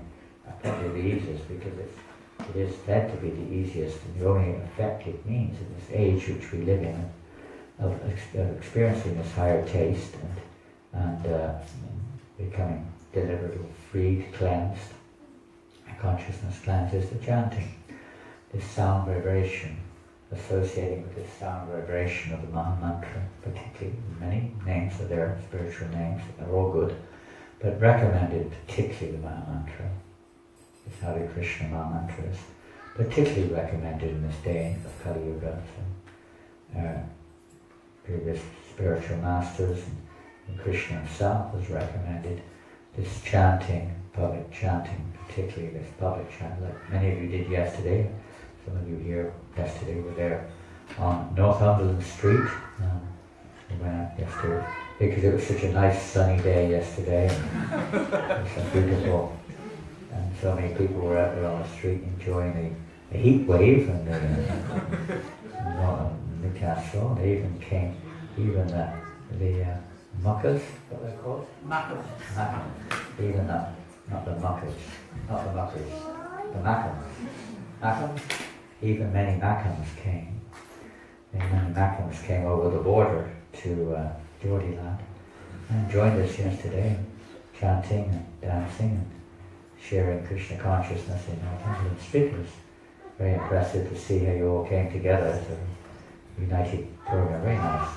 Speaker 1: probably the easiest, because it is said to be the easiest and the only effective means in this age which we live in of experiencing this higher taste and becoming delivered or freed, cleansed, and consciousness cleanses the chanting. This sound vibration, associating with this sound vibration of the Maha Mantra, particularly many names are there, spiritual names, they're all good, but recommended particularly the Maha Mantra. This Hare Krishna Maha Mantra is particularly recommended in this day of Kali Yuga. So, previous spiritual masters and Krishna himself has recommended this chanting, public chanting, particularly this public chant, like many of you did yesterday. Some of you here yesterday were there on Northumberland Street. We went out yesterday because it was such a nice sunny day yesterday. It was so beautiful. And so many people were out there on the street enjoying the heat wave and Newcastle. They even came, the muckers, what they're called?
Speaker 2: Macam.
Speaker 1: Even not the muckers, the Macams. Even many Macams came. And many Macams came over the border to Geordieland and joined us yesterday, chanting and dancing and sharing Krishna consciousness in Northumberland Street. It was very impressive to see how you all came together as a united program. Very nice.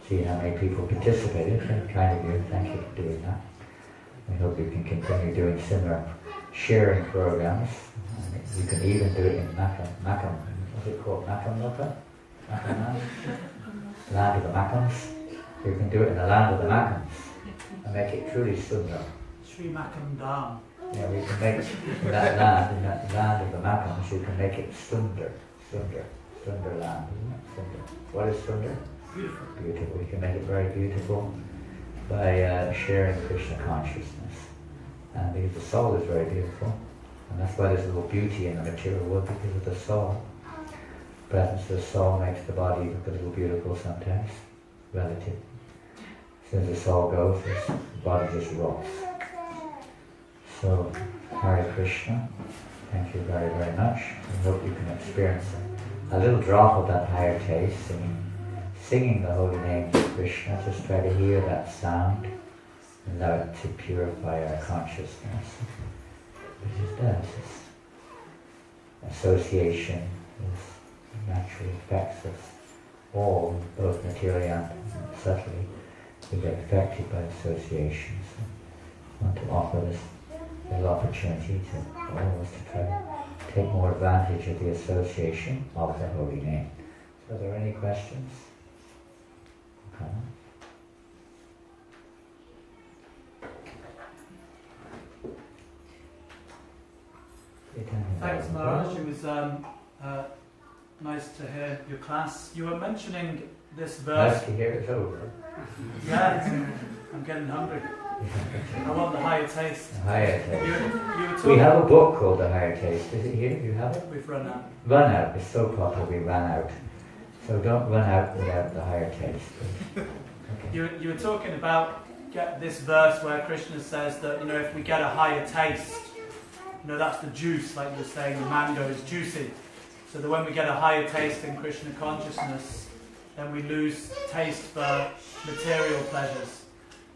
Speaker 1: See how many people participated. Very kind of you. Thank you for doing that. I hope you can continue doing similar sharing programs. You can even do it in Macam. What's it called? Macam Loka? Macam land of the Macams. You can do it in the land of the Macams and make it truly Sundar.
Speaker 2: Sri Macam Dham.
Speaker 1: Yeah, we can make in that land of the Macams, you can make it Sundar land, isn't it? Sundar. What is Sundar?
Speaker 2: Beautiful.
Speaker 1: Beautiful. We can make it very beautiful by sharing Krishna consciousness. And because the soul is very beautiful, and that's why there's a little beauty in the material world, because of the soul. The presence of the soul makes the body look a little beautiful sometimes, relative. As soon as the soul goes, the body just rots. So, Hare Krishna, thank you very, very much. I hope you can experience a little drop of that higher taste, singing the holy names of Krishna. Just try to hear that sound, and allow it to purify our consciousness. Which it does. Association naturally affects us all, both materially and subtly. We get affected by association. So I want to offer this little opportunity to all of us to try to take more advantage of the association of the holy name. So are there any questions?
Speaker 2: Thanks, Maharaj. It was nice to hear your class. You were mentioning this verse.
Speaker 1: Nice to hear it's over.
Speaker 2: Yeah, I'm getting hungry. I want the higher taste.
Speaker 1: The higher taste.
Speaker 2: You were talking.
Speaker 1: We have a book called The Higher Taste. Is it here? You have it?
Speaker 2: We've run out.
Speaker 1: Run out. It's so popular we ran out. So don't run out without the higher taste. Okay.
Speaker 2: You were talking about this verse where Krishna says that, if we get a higher taste, that's the juice, like you were saying, the mango is juicy. So that when we get a higher taste in Krishna consciousness, then we lose taste for material pleasures.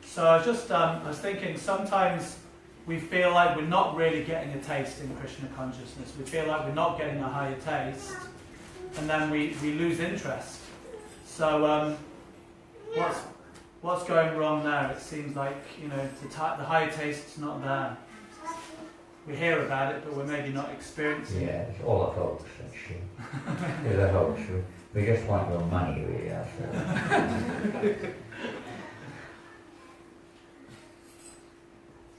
Speaker 2: So I was thinking sometimes we feel like we're not really getting a taste in Krishna consciousness. We feel like we're not getting a higher taste, and then we lose interest. So what's going wrong there? It seems like the higher taste's not there. We hear about it, but we're maybe not experiencing it.
Speaker 1: Yeah, it's all a hoax, actually. It's a hoax. We just want your money, really.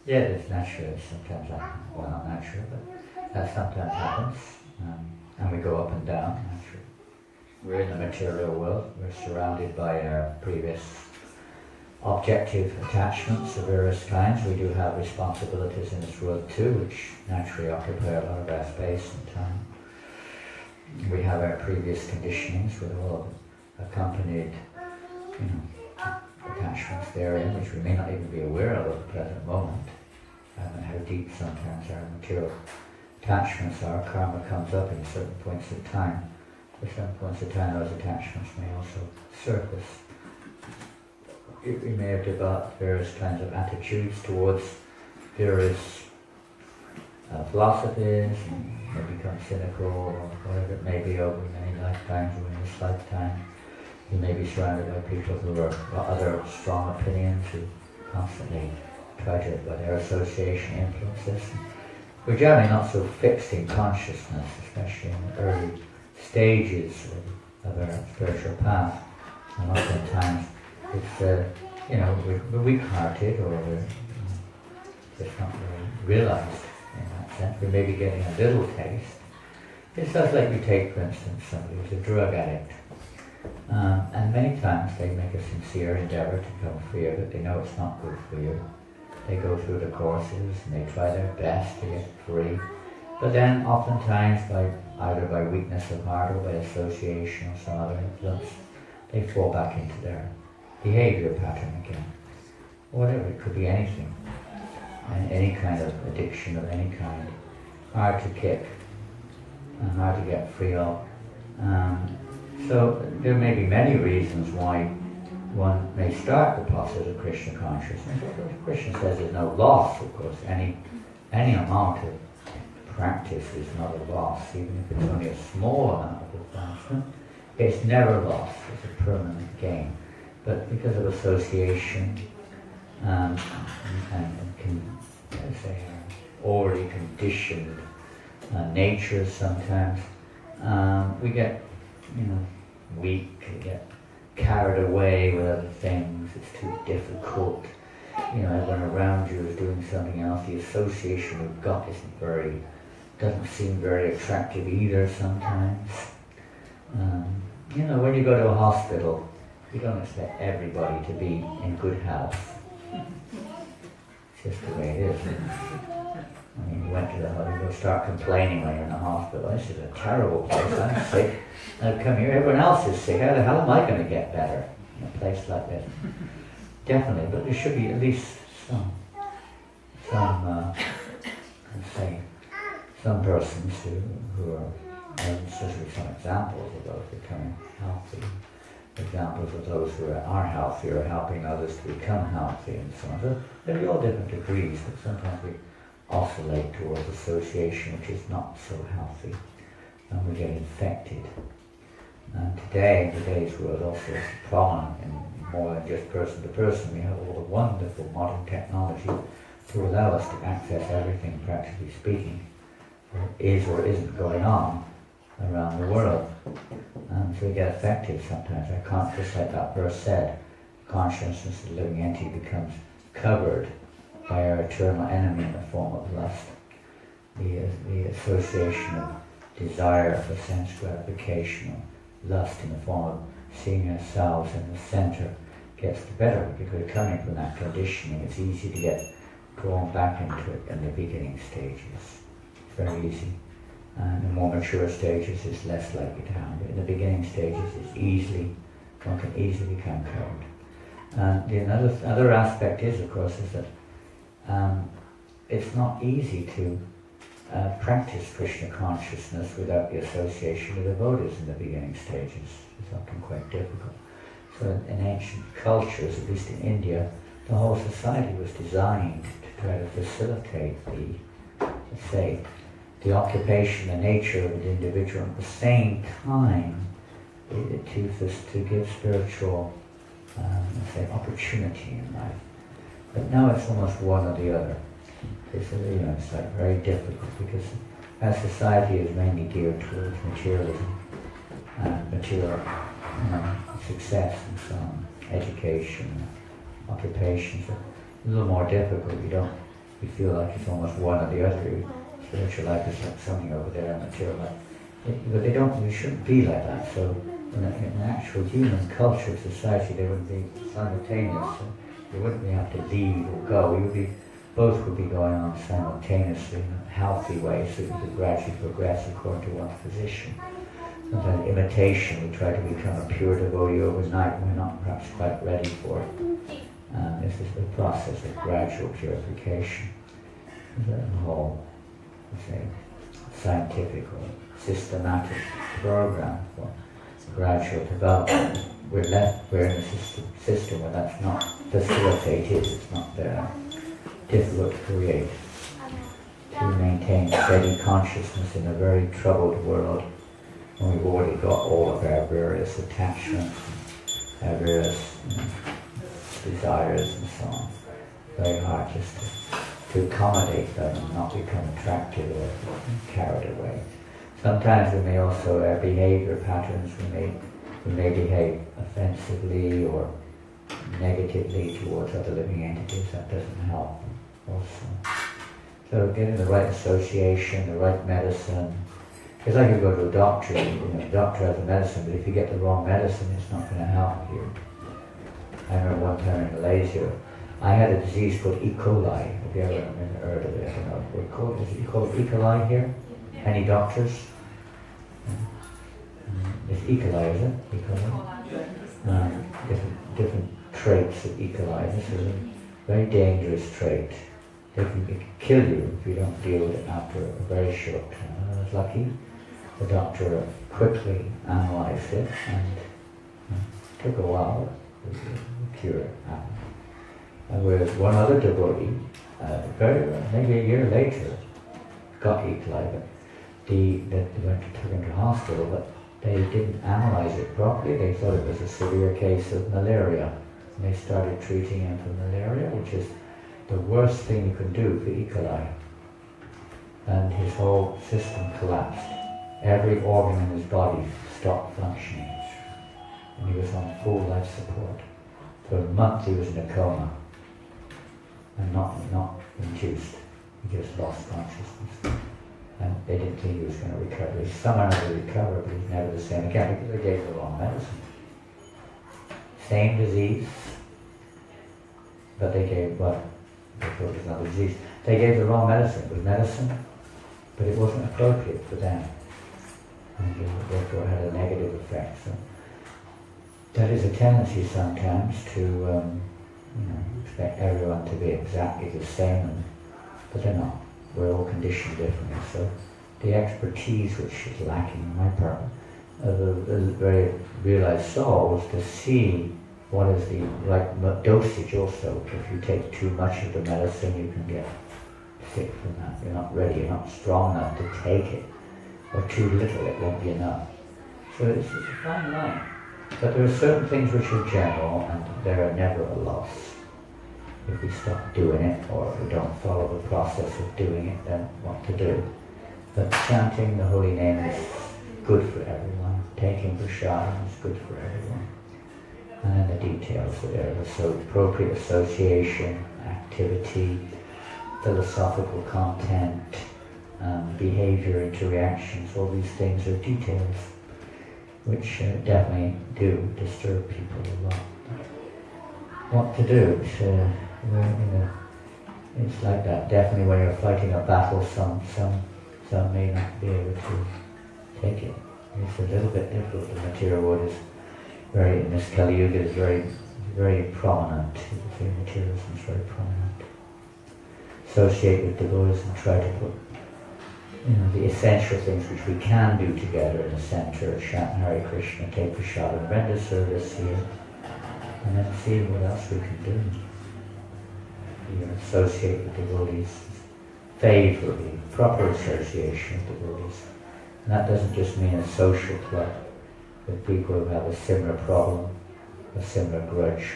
Speaker 1: Yeah, it's natural. Sometimes well, not natural, but that sometimes happens. And we go up and down, naturally. We're in the material world. We're surrounded by our previous objective attachments of various kinds. We do have responsibilities in this world too, which naturally occupy a lot of our space and time. We have our previous conditionings with all of accompanied, attachments therein, which we may not even be aware of at the present moment, and how deep sometimes our material attachments are. Karma comes up in certain points of time. At certain points of time, those attachments may also surface. We may have developed various kinds of attitudes towards purists philosophies, and they become cynical or whatever it may be over many lifetimes or in this lifetime. You may be surrounded by people who are other strong opinions who constantly try to, by their association, influence us. We're generally not so fixed in consciousness, especially in the early stages of our spiritual path. And oftentimes it's, we're weak-hearted or we're just not really realized in that sense. We may be getting a little taste. It's just like you take, for instance, somebody who's a drug addict. And many times they make a sincere endeavor to become free of it. They know it's not good for you. They go through the courses and they try their best to get free. But then oftentimes, either by weakness of heart or by association or some other influence, they fall back into their behavior pattern again. Whatever, it could be anything. And any kind of addiction of any kind. Hard to kick and hard to get free of. So there may be many reasons why one may start the process of Krishna consciousness. Krishna says there's no loss, of course. Any amount of practice is not a loss, even if it's only a small amount of advancement. It's never lost, it's a permanent gain. But because of association and already conditioned natures sometimes, we get weak, we get carried away with other things, it's too difficult. Everyone around you is doing something else. The association we've got doesn't seem very attractive either sometimes. When you go to a hospital, you don't expect everybody to be in good health. It's just the way it is. I mean, you went to the hospital, you start complaining when you're in the hospital. This is a terrible place, I'm sick. I've come here, everyone else is sick. How the hell am I going to get better in a place like this? Definitely, but there should be at least some persons who are, especially some examples of those becoming healthy, examples of those who are healthy or helping others to become healthy and so on. So there'll be all different degrees, but sometimes we oscillate towards association which is not so healthy, and we get infected. And today, in today's world, also it's prominent in more than just person to person. We have all the wonderful modern technology to allow us to access everything, practically speaking, that is or isn't going on around the world. And so we get affected sometimes. Just like that verse said, consciousness of the living entity becomes covered by our eternal enemy in the form of lust. The association of desire for sense gratification, or lust in the form of seeing ourselves in the center, gets the better because we're coming from that conditioning. It's easy to get drawn back into it in the beginning stages. It's very easy. And the more mature stages is less likely to happen. But in the beginning stages, one can easily become covered. And the other aspect is, of course, is that it's not easy to practice Krishna consciousness without the association with devotees in the beginning stages. It's often quite difficult. So in ancient cultures, at least in India, the whole society was designed to try to facilitate the occupation, the nature of the individual, at the same time to give spiritual opportunity in life. But now it's almost one or the other. It's like very difficult because our society is mainly geared towards materialism and material success and so on, education, occupation. So it's a little more difficult. You feel like it's almost one or the other. Spiritual life is like something over there, and material life. But they shouldn't be like that. So in an actual human culture, society, they wouldn't be simultaneous. So you wouldn't have to leave or go. Both would be going on simultaneously in a healthy way, so you could gradually progress according to one's position. Sometimes imitation, we try to become a pure devotee overnight, and we're not perhaps quite ready for it. This is the process of gradual purification. The whole, scientific or systematic program for gradual development. We're in a system where that's not facilitated, it's not there. difficult to create, to maintain steady consciousness in a very troubled world when we've already got all of our various attachments, our various desires and so on. Very hard just to accommodate them and not become attracted or carried away. Sometimes we may also, our behavior patterns, we may behave offensively or negatively towards other living entities. That doesn't help also. So getting the right association, the right medicine. It's like you go to a doctor, the doctor has a medicine, but if you get the wrong medicine, it's not going to help you. I remember one time in Malaysia, I had a disease called E. coli. Have you ever heard of it? I don't know what it's called. Is it called E. coli here? Any doctors? It's E. coli, is it? E. coli? Different traits of E. coli. This is a very dangerous trait. It can kill you if you don't deal with it after a very short time. I was lucky. The doctor quickly analysed it and it took a while. The cure happened. And whereas one other devotee, maybe a year later, got E. coli, but they took him to hospital, but they didn't analyse it properly. They thought it was a severe case of malaria. And they started treating him for malaria, which is the worst thing you can do for E. coli. And his whole system collapsed. Every organ in his body stopped functioning. And he was on full life support. For a month he was in a coma. And not induced. He just lost consciousness. And they didn't think he was going to recover. He's somehow going to recover, but he's never the same again because they gave the wrong medicine. Same disease, but they gave what? They thought it was another disease. They gave the wrong medicine. It was medicine, but it wasn't appropriate for them. And therefore had a negative effect. So that is a tendency sometimes to expect everyone to be exactly the same, but they're not. We're all conditioned differently. So the expertise which is lacking in my part of the very realized soul is to see what is the right dosage also. If you take too much of the medicine, you can get sick from that. You're not ready, you're not strong enough to take it. Or too little, it won't be enough. So it's a fine line. But there are certain things which are general and there are never a loss. If we stop doing it or we don't follow the process of doing it, then what to do? But chanting the holy name is good for everyone. Taking prasadam is good for everyone. And then the details are there. So appropriate association, activity, philosophical content, behavior, interactions, all these things are details which definitely do disturb people a lot. What to do? It's like that. Definitely when you're fighting a battle, some may not be able to take it. It's a little bit difficult. The material world is very, in this Kali Yuga, is very prominent. The materialism is very prominent. Associate with devotees and try to put the essential things which we can do together in the center, chant Hare Krishna, take prasadam, render service here, and then see what else we can do. Associate with devotees, favorably, proper association with devotees. And that doesn't just mean a social club with people who have a similar problem, a similar grudge,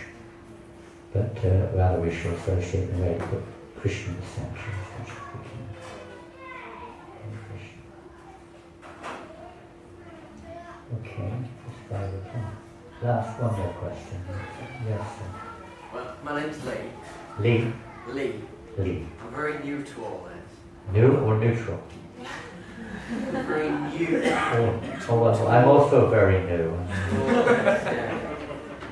Speaker 1: but rather we should associate in a way to put Krishna in the center as much as we can. Okay, just 5 o'clock. Last one more question. Yes, sir.
Speaker 6: Well, my name's Lee.
Speaker 1: Lee?
Speaker 6: Lee.
Speaker 1: Lee.
Speaker 6: I'm very new to all this.
Speaker 1: New or neutral?
Speaker 6: Very new.
Speaker 1: Well, I'm also very new.
Speaker 6: Yeah.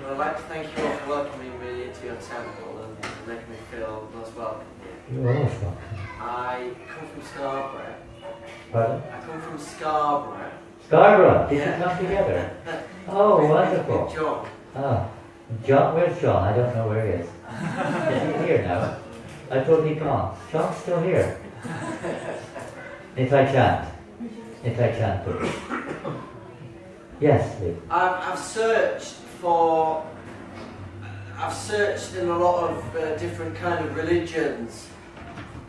Speaker 6: Well, I'd like to thank you all for welcoming me into your temple and making me feel most welcome here.
Speaker 1: You're always welcome.
Speaker 6: I come from Scarborough.
Speaker 1: Pardon?
Speaker 6: I come from Scarborough.
Speaker 1: Scarborough, did you come together? Oh, wonderful.
Speaker 6: With John.
Speaker 1: Ah, John, where's John? I don't know where he is. Is he here now? I thought he'd gone. John's still here. If I chant, please. Yes, please.
Speaker 6: I've searched for... I've searched in a lot of different kind of religions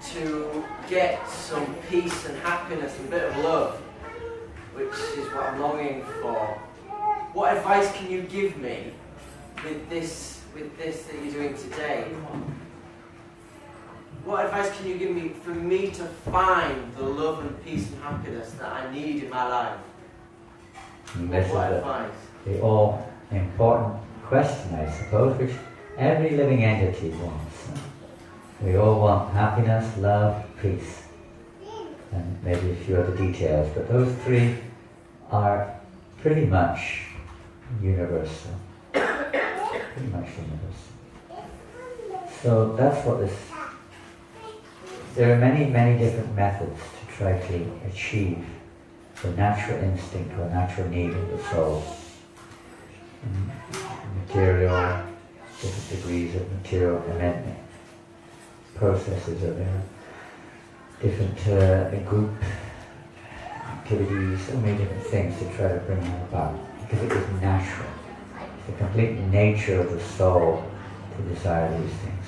Speaker 6: to get some peace and happiness and a bit of love, which is what I'm longing for. What advice can you give me with this that you're doing today? What advice can you give me for me to find the love and peace and happiness that I need in my life? What advice?
Speaker 1: The all important question, I suppose, which every living entity wants. We all want happiness, love, peace, and maybe a few other details, but those three are pretty much universal. Pretty much universal. So that's what this... There are many, many different methods to try to achieve the natural instinct or natural need of the soul. Material, different degrees of material commitment, processes are there, different group activities, so many different things to try to bring that about, because it is natural. It's the complete nature of the soul to desire these things.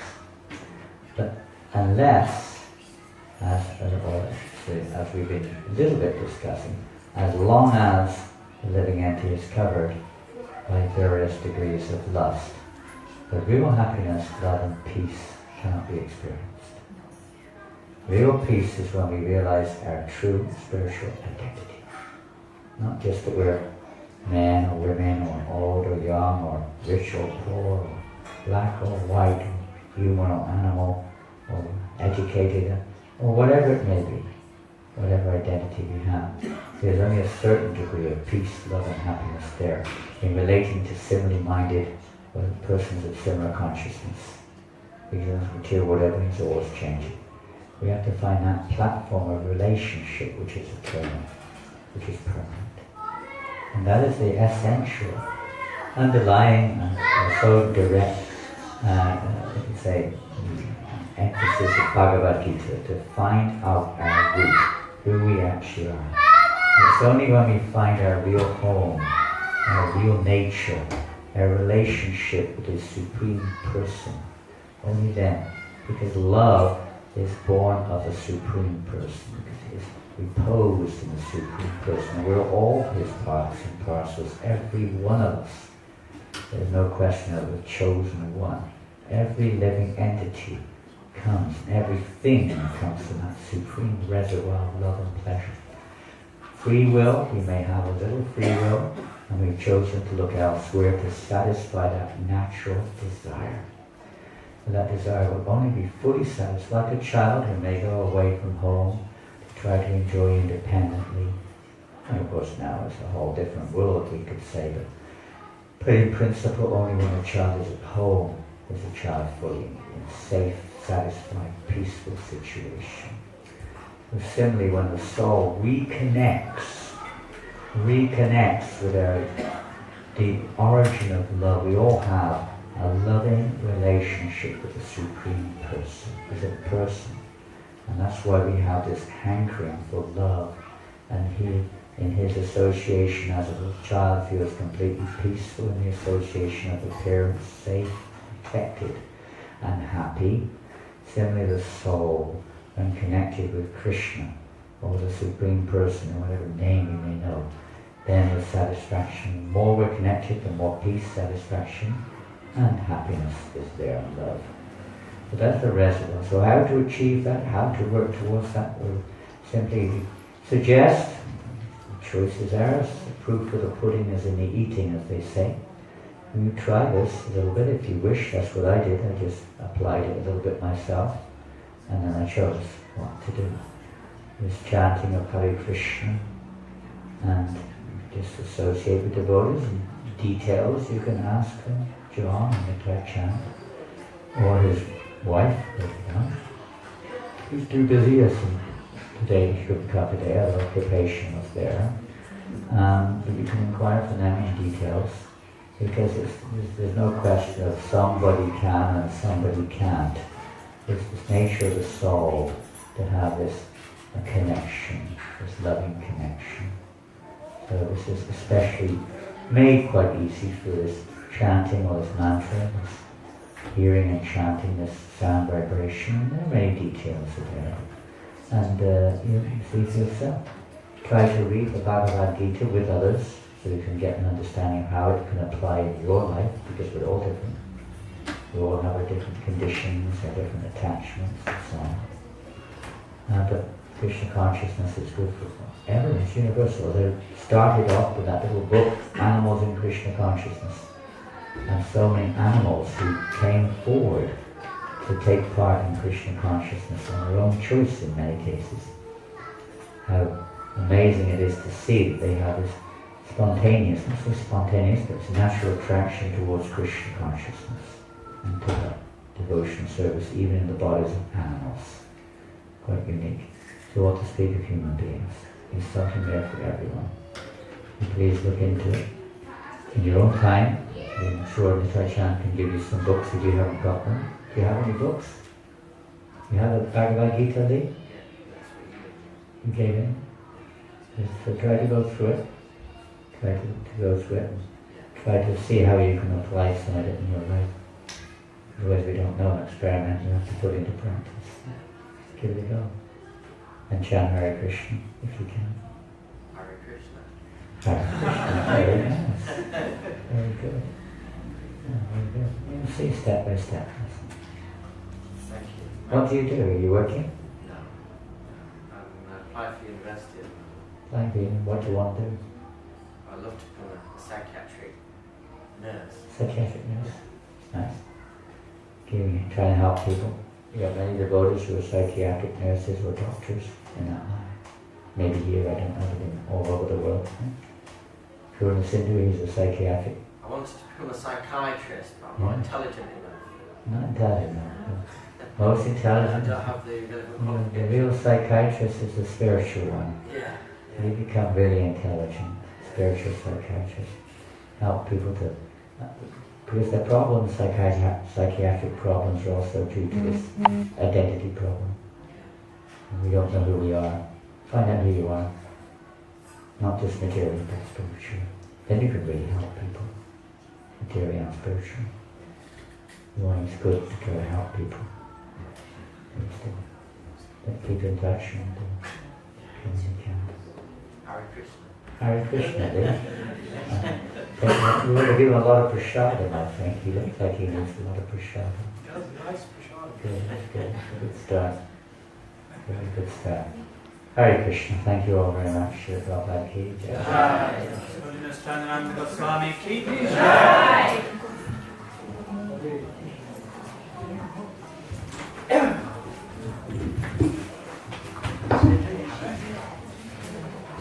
Speaker 1: But unless, as we've been a little bit discussing, as long as the living entity is covered by various degrees of lust, the real happiness, love and peace cannot be experienced. Real peace is when we realize our true spiritual identity. Not just that we're men or women or old or young or rich or poor or black or white or human or animal or educated or whatever it may be, whatever identity we have. There's only a certain degree of peace, love and happiness there in relating to similarly minded persons of similar consciousness. Because material whatever is always changing. We have to find that platform of relationship which is eternal, which is permanent. And that is the essential, underlying and so direct, emphasis of Bhagavad Gita, to find out our root, who we actually are. It's only when we find our real home, our real nature, our relationship with the Supreme Person, only then, because love is born of the Supreme Person, because it is reposed in the Supreme Person. We're all His parts and parcels, every one of us. There's no question of the chosen one. Every living entity comes, everything comes from that supreme reservoir of love and pleasure. Free will, we may have a little free will, and we've chosen to look elsewhere to satisfy that natural desire. And that desire will only be fully satisfied. Like a child who may go away from home to try to enjoy independently. And of course now it's a whole different world, we could say, but in principle only when a child is at home is a child fully in a safe, satisfied, peaceful situation. So similarly, when the soul reconnects with the origin of love, we all have a loving relationship with the Supreme Person, as a person. And that's why we have this hankering for love. And he, in his association as a child, feels completely peaceful in the association of the parents, safe, protected, and happy. Similarly, the soul, when connected with Krishna, or the Supreme Person, or whatever name we may know, then the satisfaction, the more we're connected, the more peace, satisfaction, and happiness is there in love. So that's the reservoir. So how to achieve that, how to work towards that, we'll simply suggest, the choice is ours, the proof of the pudding is in the eating, as they say. You try this a little bit if you wish. That's what I did. I just applied it a little bit myself, and then I chose what to do. This chanting of Hare Krishna, and just associate with devotees. And details you can ask John in the correct chant, or his wife, who's too busy as today she couldn't come today, her occupation was there. But you can inquire for them in details. Because there's no question of somebody can and somebody can't. It's this nature of the soul to have this connection, this loving connection. So this is especially made quite easy through this chanting or this mantra, this hearing and chanting this sound vibration. There are many details there. And you can see for yourself. Try to read the Bhagavad Gita with others so you can get an understanding of how it can apply in your life, because we're all different. We all have our different conditions, our different attachments and so on. But Krishna consciousness is good for everyone. It's universal. They started off with that little book, Animals in Krishna Consciousness. And so many animals who came forward to take part in Krishna consciousness on their own choice in many cases. How amazing it is to see that they have this spontaneous, not so spontaneous, but it's a natural attraction towards Krishna consciousness and to that devotion service, even in the bodies of animals. Quite unique. So what to speak of human beings? There's something there for everyone. And please look into it in your own time. I'm sure Nitai Chan can give you some books if you haven't got them. Do you have any books? You have a Bhagavad Gita, Lee? You gave him? So try to go through it. Try to go through it. Try to see how you can apply some of it in your life. Otherwise we don't know, an experiment you have to put into practice. Give it a go. And chant Hare Krishna if you can.
Speaker 6: Hare Krishna.
Speaker 1: Hare Krishna, very nice. Very good. Yeah, very good. You see step by step.
Speaker 6: Thank you.
Speaker 1: What do you do? Are you working?
Speaker 6: No. I'm applying for university.
Speaker 1: Applying for university. What do you want to do?
Speaker 6: I'd love to become a psychiatric nurse.
Speaker 1: Psychiatric nurse. Nice. Trying to help people. You got many devotees who are psychiatric nurses or doctors in that line. Maybe here, I don't know, but all over the world. Purna Sindhu, he's a psychiatric.
Speaker 6: I wanted to become a psychiatrist, but I'm not intelligent enough.
Speaker 1: Not intelligent enough. Most intelligent.
Speaker 6: I don't have the relevant
Speaker 1: The real psychiatrist is the spiritual one.
Speaker 6: Yeah.
Speaker 1: You become really intelligent, spiritual psychiatrist. Help people to... Because the problems, psychiatric problems, are also due to this identity problem. And we don't know who we are. Find out who you are. Not just material, but spiritual. Then you can really help people. Material and spiritual. One is good to try to help people. Keep in touch and do as you can.
Speaker 6: Hare Krishna.
Speaker 1: Hare Krishna, dear. We would have given a lot of prasadam, I think. He looks like he needs a lot of prasadam.
Speaker 4: Nice prashad.
Speaker 1: Good, good. Good start. Very good start. Hare Krishna. Thank you all very much. Prabhupada ki jai.
Speaker 2: Holiness Janananda Goswami ki
Speaker 8: Jai.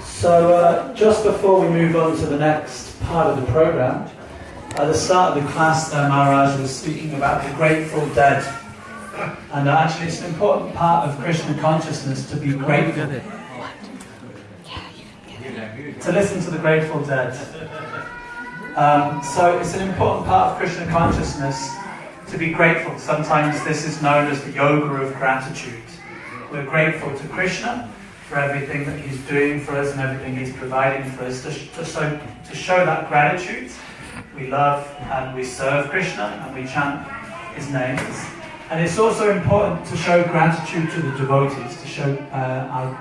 Speaker 2: So just before we move on to the next part of the program, at the start of the class Maharaj was speaking about the Grateful Dead. And actually it's an important part of Krishna consciousness to be grateful. To listen to the Grateful Dead. So it's an important part of Krishna consciousness to be grateful. Sometimes this is known as the yoga of gratitude. We're grateful to Krishna for everything that he's doing for us and everything he's providing for us. To show that gratitude, we love and we serve Krishna and we chant his names. And it's also important to show gratitude to the devotees, to show our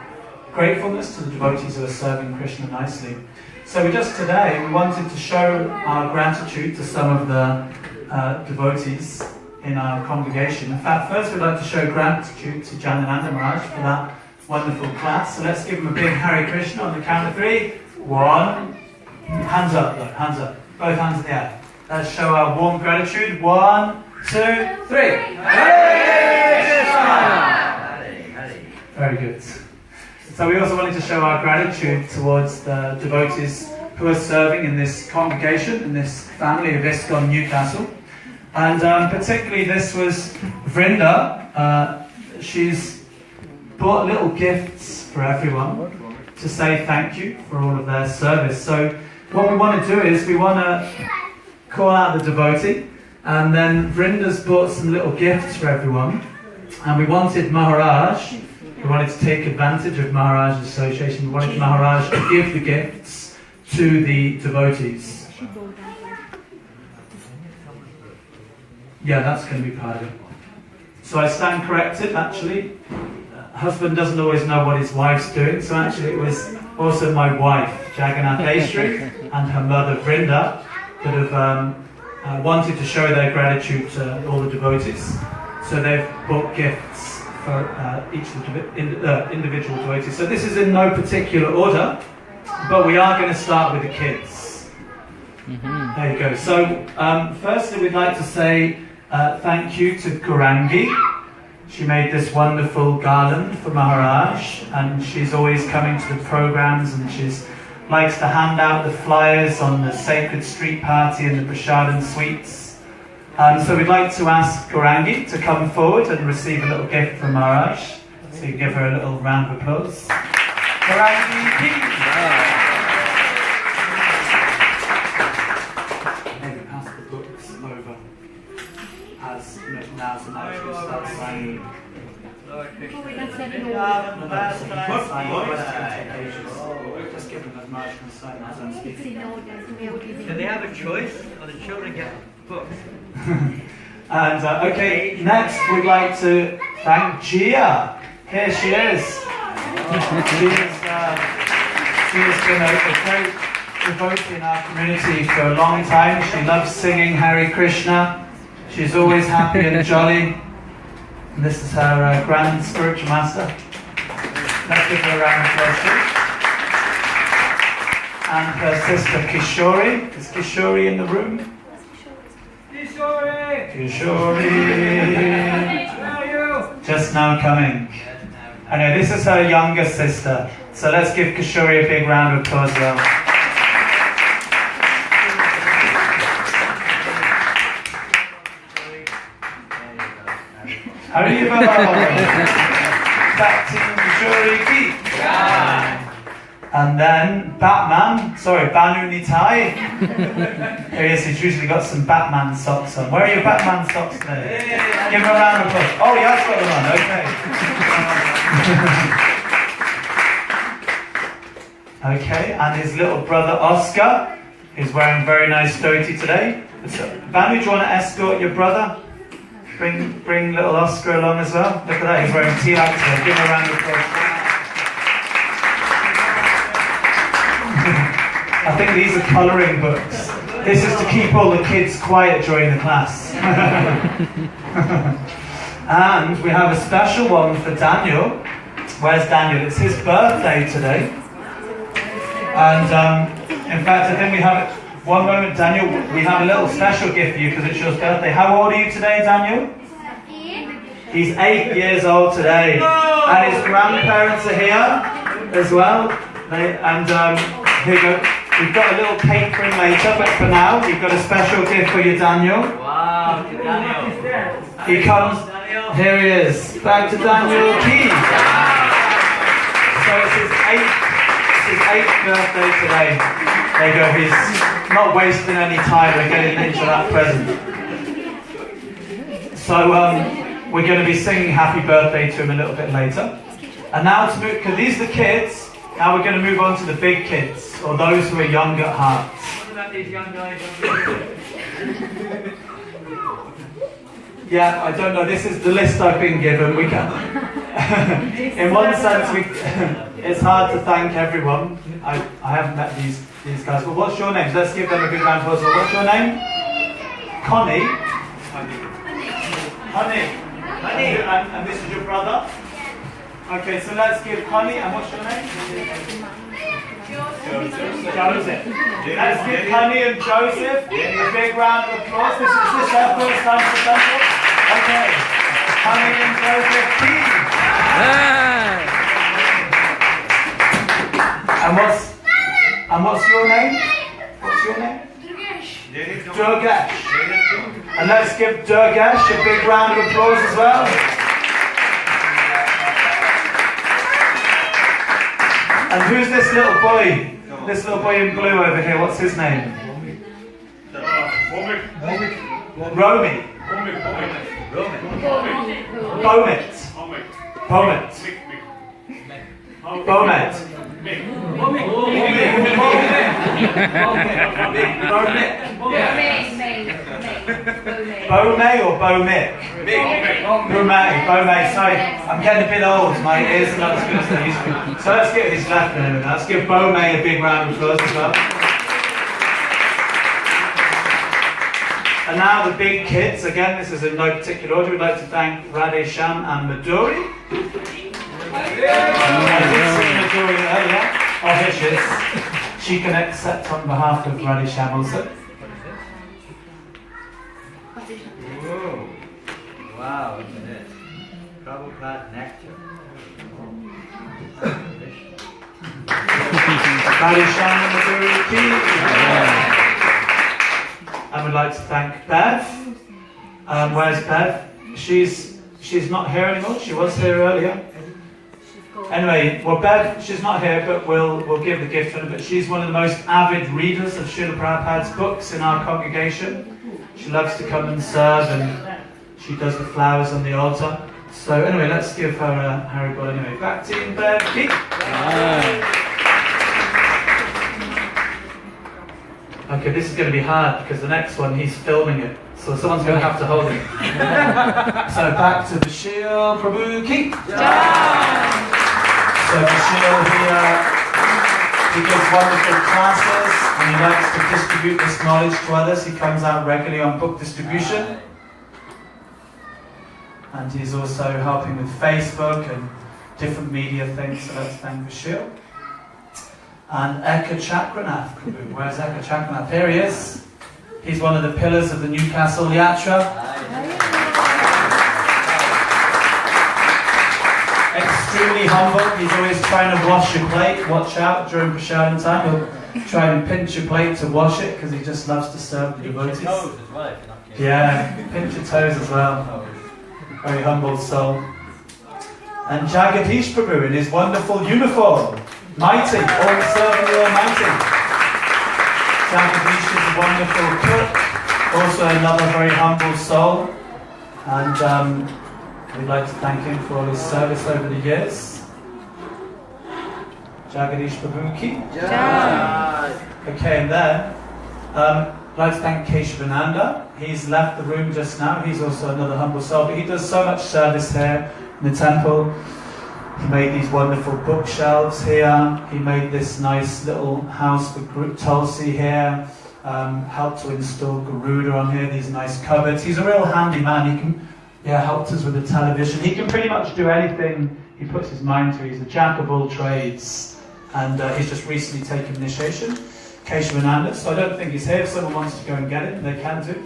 Speaker 2: gratefulness to the devotees who are serving Krishna nicely. So today we wanted to show our gratitude to some of the devotees in our congregation. In fact, first we'd like to show gratitude to Janananda Maharaj for that wonderful class. So let's give him a big Hare Krishna on the count of 3. 1. Hands up, look, hands up. Both hands in the air. Let's show our warm gratitude. 1, 2, 3. Hare Krishna! Very good. So we also wanted to show our gratitude towards the devotees who are serving in this congregation, in this family of ISKCON Newcastle. And particularly this was Vrinda. She's brought little gifts for everyone to say thank you for all of their service. So what we want to do is we want to call out the devotee, and then Vrinda's brought some little gifts for everyone. And we wanted Maharaj, we wanted to take advantage of Maharaj's association, we wanted Maharaj to give the gifts to the devotees. Yeah, that's going to be part of it. So I stand corrected, actually. Husband doesn't always know what his wife's doing, so actually it was also my wife, Janananda, and her mother, Vrinda, that have wanted to show their gratitude to all the devotees. So they've bought gifts for each of the individual devotees. So this is in no particular order, but we are going to start with the kids. There you go. So firstly we'd like to say thank you to Gaurangi. She made this wonderful garland for Maharaj, and she's always coming to the programs, and she likes to hand out the flyers on the Sacred Street Party and the Prasadam sweets. So we'd like to ask Gaurangi to come forward and receive a little gift from Maharaj. So you give her a little round of applause. Gaurangi, please. Maybe pass the books over as now's the night to start signing. Just give them as much and sign as I'm speaking.
Speaker 3: Do they have a choice, or the children get books?
Speaker 2: And okay, next we'd like to thank Gia. Here she is. She has been a great devotee in our community for a long time. She loves singing Hare Krishna. She's always happy and jolly. And this is her grand spiritual master. Let's give her a round of applause. And her sister Kishori. Is Kishori in the room? Kishori! Just now coming. I know, this is her younger sister. So let's give Kishori a big round of applause as well. And then Batman, Banu Nitai. Here he is, he's usually got some Batman socks on. Where are your Batman socks today? Give him a round of applause. Oh, he has got them on, okay. Okay, and his little brother Oscar is wearing very nice dhoti today. So, Banu, do you want to escort your brother? Bring little Oscar along as well. Look at that, he's wearing tilak today. Give him a round of applause. I think these are colouring books. This is to keep all the kids quiet during the class. And we have a special one for Daniel. Where's Daniel? It's his birthday today. And in fact, I think we have it. One moment, Daniel. We have a little special gift for you because it's your birthday. How old are you today, Daniel? He's 8 years old today. And his grandparents are here as well. Here you go. We've got a little cake for him later, but for now, we've got a special gift for you, Daniel.
Speaker 3: Wow, Daniel.
Speaker 2: He comes. Here he is. Back to Daniel Key. So it's his 8th birthday today. There you go. He's not wasting any time. We're getting into that present. So we're going to be singing happy birthday to him a little bit later. And now to move, because these are the kids. Now we're going to move on to the big kids, or those who are young at heart.
Speaker 3: What about these young guys?
Speaker 2: Yeah, I don't know. This is the list I've been given. We can. In one sense, it's hard to thank everyone. I haven't met these guys. But what's your name? Let's give them a big round of applause. What's your name? Connie. Honey. And this is your brother. Okay, so let's give Connie, and what's your name? Joseph. Let's give Connie and Joseph a big round of applause. Is this their first time to the temple? Okay. Connie and Joseph, please. And what's your name? What's your name? Durgesh. And let's give Durgesh a big round of applause as well. And who's this little boy? This little boy in blue over here, what's his name? Romy. Bo-May or Bo-Mick? Bo-May, sorry. I'm getting a bit old, my ears are not as good as they used to be. So let's give this left minute. Let's give Bo-May a big round of applause as well. And now the big kids, again, this is in no particular order. We'd like to thank Radhesham and Madhuri. I did see Madhuri earlier. Oh, here she is. She can accept on behalf of Radhesham also.
Speaker 3: Whoa. Wow, look at this. Prabhupada nectar.
Speaker 2: Radhesham and Madhuri. I would like to thank Bev. Where's Bev? She's not here anymore. She was here earlier. Anyway, well, Bev, she's not here, but we'll give the gift to her. But she's one of the most avid readers of Srila Prabhupada's books in our congregation. She loves to come and serve, and she does the flowers on the altar. So anyway, let's give her a Haribol anyway. Back to you, Bev. Keep. Okay, this is going to be hard because the next one, he's filming it. So someone's going to have to hold it. So back to Vishal Prabhu Ki. So Vishal, he gives wonderful classes and he likes to distribute this knowledge to others. He comes out regularly on book distribution. And he's also helping with Facebook and different media things. So let's thank Vishal. And Eka Chakranath Prabhu. Where's Eka Chakranath? Here he is. He's one of the pillars of the Newcastle Yatra. Extremely humble. He's always trying to wash your plate. Watch out during prasadam time. He'll try and pinch your plate to wash it because he just loves to serve the devotees. Yeah, pinch your toes as well. Very humble soul. And Jagadish Prabhu in his wonderful uniform. Mighty, all serving the Almighty. Jagadish is a wonderful cook, also another very humble soul, and we'd like to thank him for all his service over the years. Jagadish Prabhu Ki. Okay, and then I'd like to thank Keshavananda. He's left the room just now. He's also another humble soul, but he does so much service here in the temple. He made these wonderful bookshelves here. He made this nice little house for Tulsi here. Helped to install Garuda on here, these nice cupboards. He's a real handy man. He can, helped us with the television. He can pretty much do anything he puts his mind to. He's a jack of all trades. And he's just recently taken initiation. Keshavananda. So I don't think he's here. If someone wants to go and get him, they can do.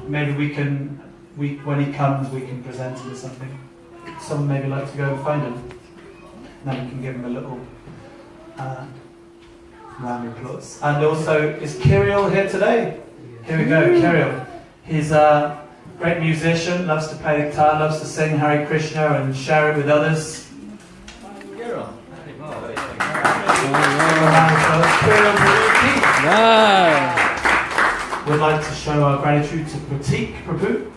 Speaker 2: Maybe when he comes, we can present him with something. Someone maybe like to go and find him. Then we can give him a little round of applause. And also, is Kirill here today? Here we go, Kirill. He's a great musician, loves to play the guitar, loves to sing Hare Krishna and share it with others. Kirill. We'd like to show our gratitude to Pratik Prabhu.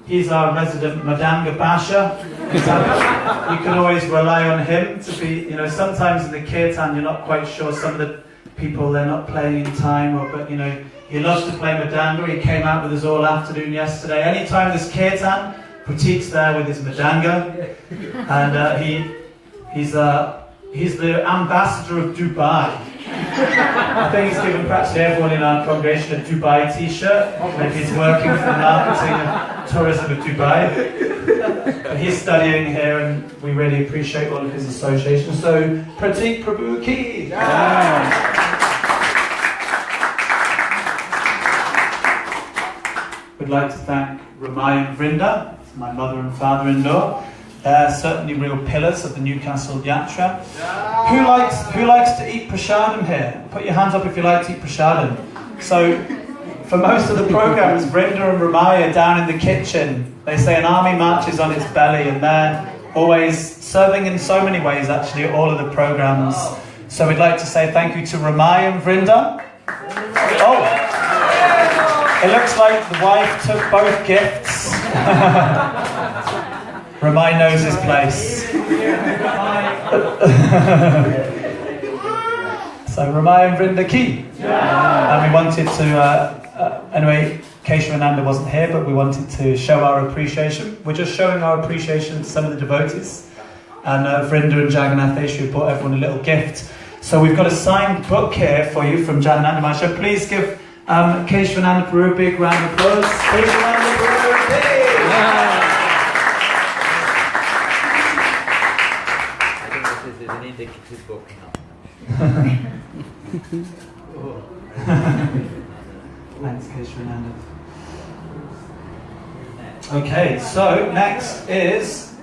Speaker 2: He's our resident Madanga Basha. You can always rely on him to be, sometimes in the kirtan you're not quite sure, some of the people they're not playing in time, but he loves to play Madanga. He came out with us all afternoon yesterday. Anytime there's kirtan, Pratik's there with his Madanga. And he's the ambassador of Dubai. I think he's given practically everyone in our congregation a Dubai t-shirt. Maybe he's working for the marketing and tourism of Dubai. But he's studying here and we really appreciate all of his association. So, Pratik Prabhu Ki! We'd like to thank Ramai and Vrinda, my mother and father-in-law. They're certainly real pillars of the Newcastle Yatra. Who likes to eat prasadam here? Put your hands up if you like to eat prasadam. So, for most of the programs, Vrinda and Ramai are down in the kitchen. They say an army marches on its belly, and they're always serving in so many ways, actually, at all of the programs. So we'd like to say thank you to Ramai and Vrinda. Oh, it looks like the wife took both gifts. Ramai knows his place. So Ramai and Vrinda Ki. And we wanted to, anyway, Keshavananda wasn't here, but we wanted to show our appreciation. We're just showing our appreciation to some of the devotees. And Vrinda and Jagannathesh brought everyone a little gift. So we've got a signed book here for you from Janananda Maharaj. Please give Keshavananda Prabhu a big round of applause. Keshavananda Prabhu, hey!
Speaker 1: I think this is an indicative book now.
Speaker 2: Thanks, Keshavananda. Okay, so next is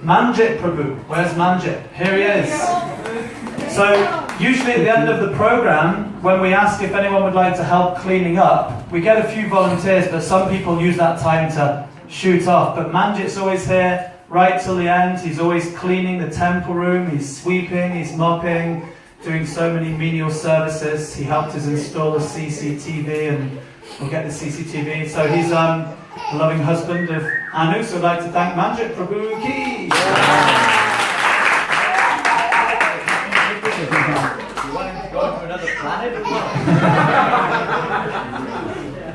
Speaker 2: Manjit Prabhu. Where's Manjit? Here he is. So usually at the end of the program, when we ask if anyone would like to help cleaning up, we get a few volunteers, but some people use that time to shoot off. But Manjit's always here right till the end. He's always cleaning the temple room, he's sweeping, he's mopping, doing so many menial services. He helped us install the CCTV and we'll get the CCTV. So he's the loving husband of Anu, so I'd like to thank Manjit Prabhu Ki.
Speaker 1: You want him to go to another planet or what?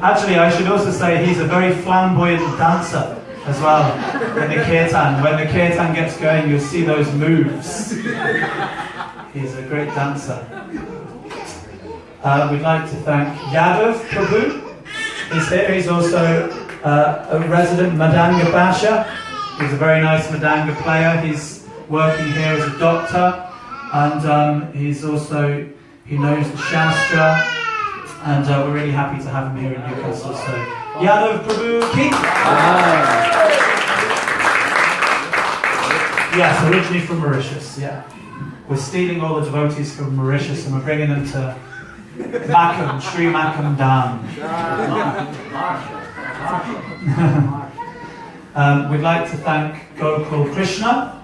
Speaker 2: Actually, I should also say he's a very flamboyant dancer as well in the kirtan. When the kirtan gets going, you'll see those moves. He's a great dancer. We'd like to thank Yadav Prabhu. He's here. He's also a resident Madanga Basha. He's a very nice Madanga player. He's working here as a doctor, and he's also, he knows the Shastra, and we're really happy to have him here in Newcastle. So, Yadav Prabhu Ki. Yes, originally from Mauritius, yeah. We're stealing all the devotees from Mauritius and we're bringing them to Makam, Sri Makam Dham. We'd like to thank Gokul Krishna.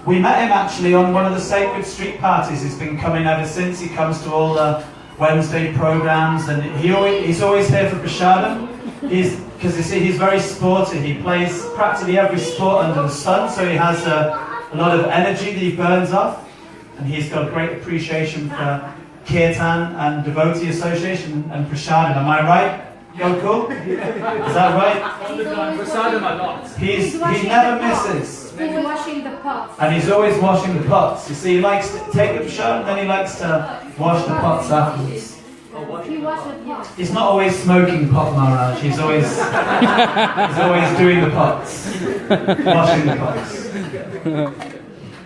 Speaker 2: We met him actually on one of the Sacred Street parties. He's been coming ever since. He comes to all the Wednesday programs and he's always here for Prashadam. Because you see, he's very sporty. He plays practically every sport under the sun, so he has a lot of energy that he burns off, and he's got a great appreciation for Kirtan and Devotee Association and Prasadam. Am I right, Gokul? Is that right?
Speaker 5: Prasadam a lot.
Speaker 2: He never misses.
Speaker 8: He's washing the pots.
Speaker 2: And he's always washing the pots. You see, he likes to take the Prasadam, and then he likes to wash the pots afterwards.
Speaker 8: He washes the pots.
Speaker 2: He's not always smoking pot, Maharaj. He's always doing the pots, washing the pots.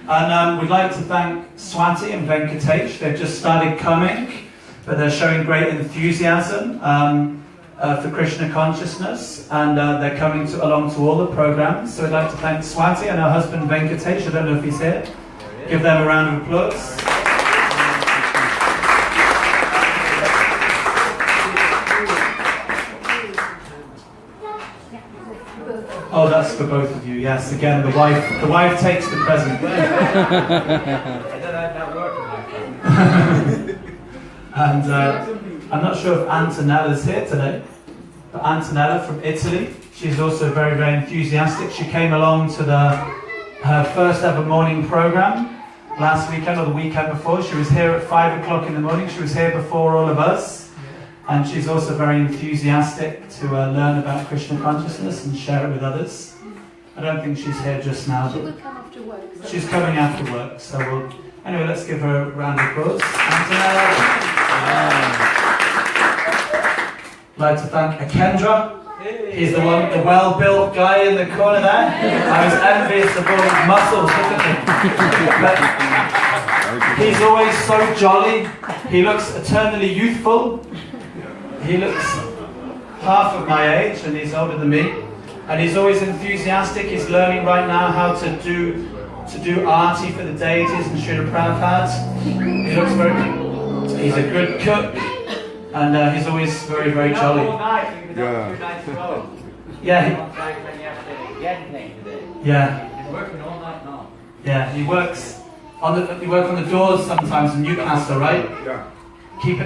Speaker 2: And we'd like to thank Swati and Venkatesh. They've just started coming, but they're showing great enthusiasm for Krishna consciousness, and they're coming along to all the programs. So I'd like to thank Swati and her husband Venkatesh. I don't know if he's here. Give them a round of applause. Oh, that's for both of you. Yes, again, the wife takes the present. And I'm not sure if Antonella's here today, but Antonella from Italy, she's also very, very enthusiastic. She came along to her first ever morning program last weekend or the weekend before. She was here at 5 o'clock in the morning. She was here before all of us. And she's also very enthusiastic to learn about Krishna consciousness and share it with others. I don't think she's here just now.
Speaker 8: She will come after work. So.
Speaker 2: She's coming after work, so anyway, let's give her a round of applause. Antonella. I'd like to thank Akendra. He's the well-built guy in the corner there. I was envious of all his muscles, look at him. But he's always so jolly. He looks eternally youthful. He looks half of my age, and he's older than me. And he's always enthusiastic. He's learning right now how to do arti for the deities and Srila Prabhupada. He looks very. He's a good cook, and he's always very, very jolly. Yeah. Yeah.
Speaker 1: He's working all night now.
Speaker 2: Yeah. He works on the doors sometimes in Newcastle, right?
Speaker 5: Yeah.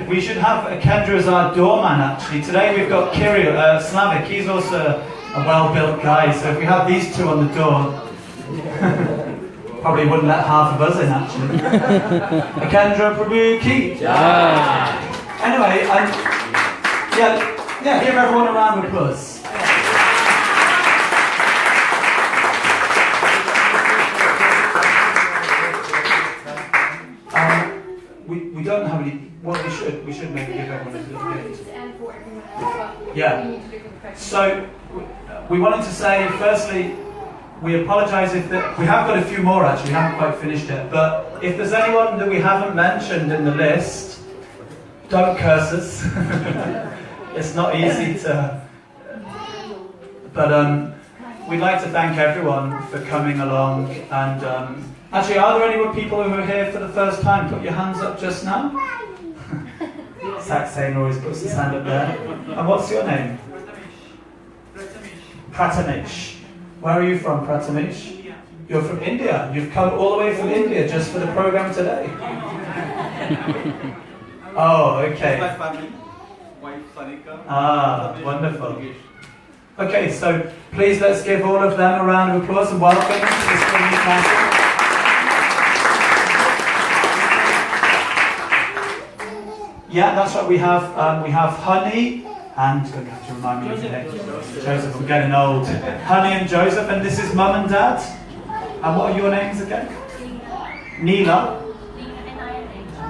Speaker 2: We should have Kendra as our doorman, actually. Today we've got Kirill, Slavik. He's also a well-built guy, so if we have these two on the door, probably wouldn't let half of us in, actually. Kendra Prabhu Ki. Anyway, Yeah, give everyone a round of applause. We don't have any. Well, we should maybe give everyone a little gift.
Speaker 8: And for everyone else, but
Speaker 2: Yeah.
Speaker 8: we need to do it correctly.
Speaker 2: So we wanted to say, firstly, we apologise if we have got a few more actually. We haven't quite finished it, but if there's anyone that we haven't mentioned in the list, don't curse us. It's not easy to. But we'd like to thank everyone for coming along. And actually, are there any people who are here for the first time? Put your hands up just now. Saxane always puts his hand up there. And what's your name? Pratamish. Where are you from, Pratamish? You're from India. You've come all the way from India just for the program today. Oh, okay.
Speaker 5: My family, wife Sanika.
Speaker 2: Ah, wonderful. Okay, so please let's give all of them a round of applause and welcome them to the School of Newcastle. Yeah, that's right. We have Honey and you're going to have to remind me of your name. Joseph. I'm getting old. Honey and Joseph, and this is Mum and Dad. And what are your names again? Neela.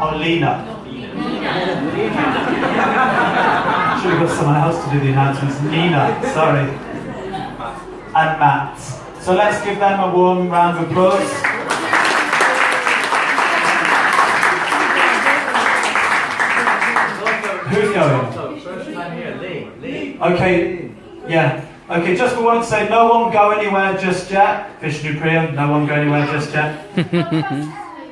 Speaker 2: Oh, Lena. Should have got someone else to do the announcements. Nina, sorry. And Matt. So let's give them a warm round of applause. Who's going?
Speaker 3: First time here, Lee.
Speaker 2: Okay, yeah. Okay, just we want to say no one go anywhere just yet. Vishnu Priya, no one go anywhere just yet.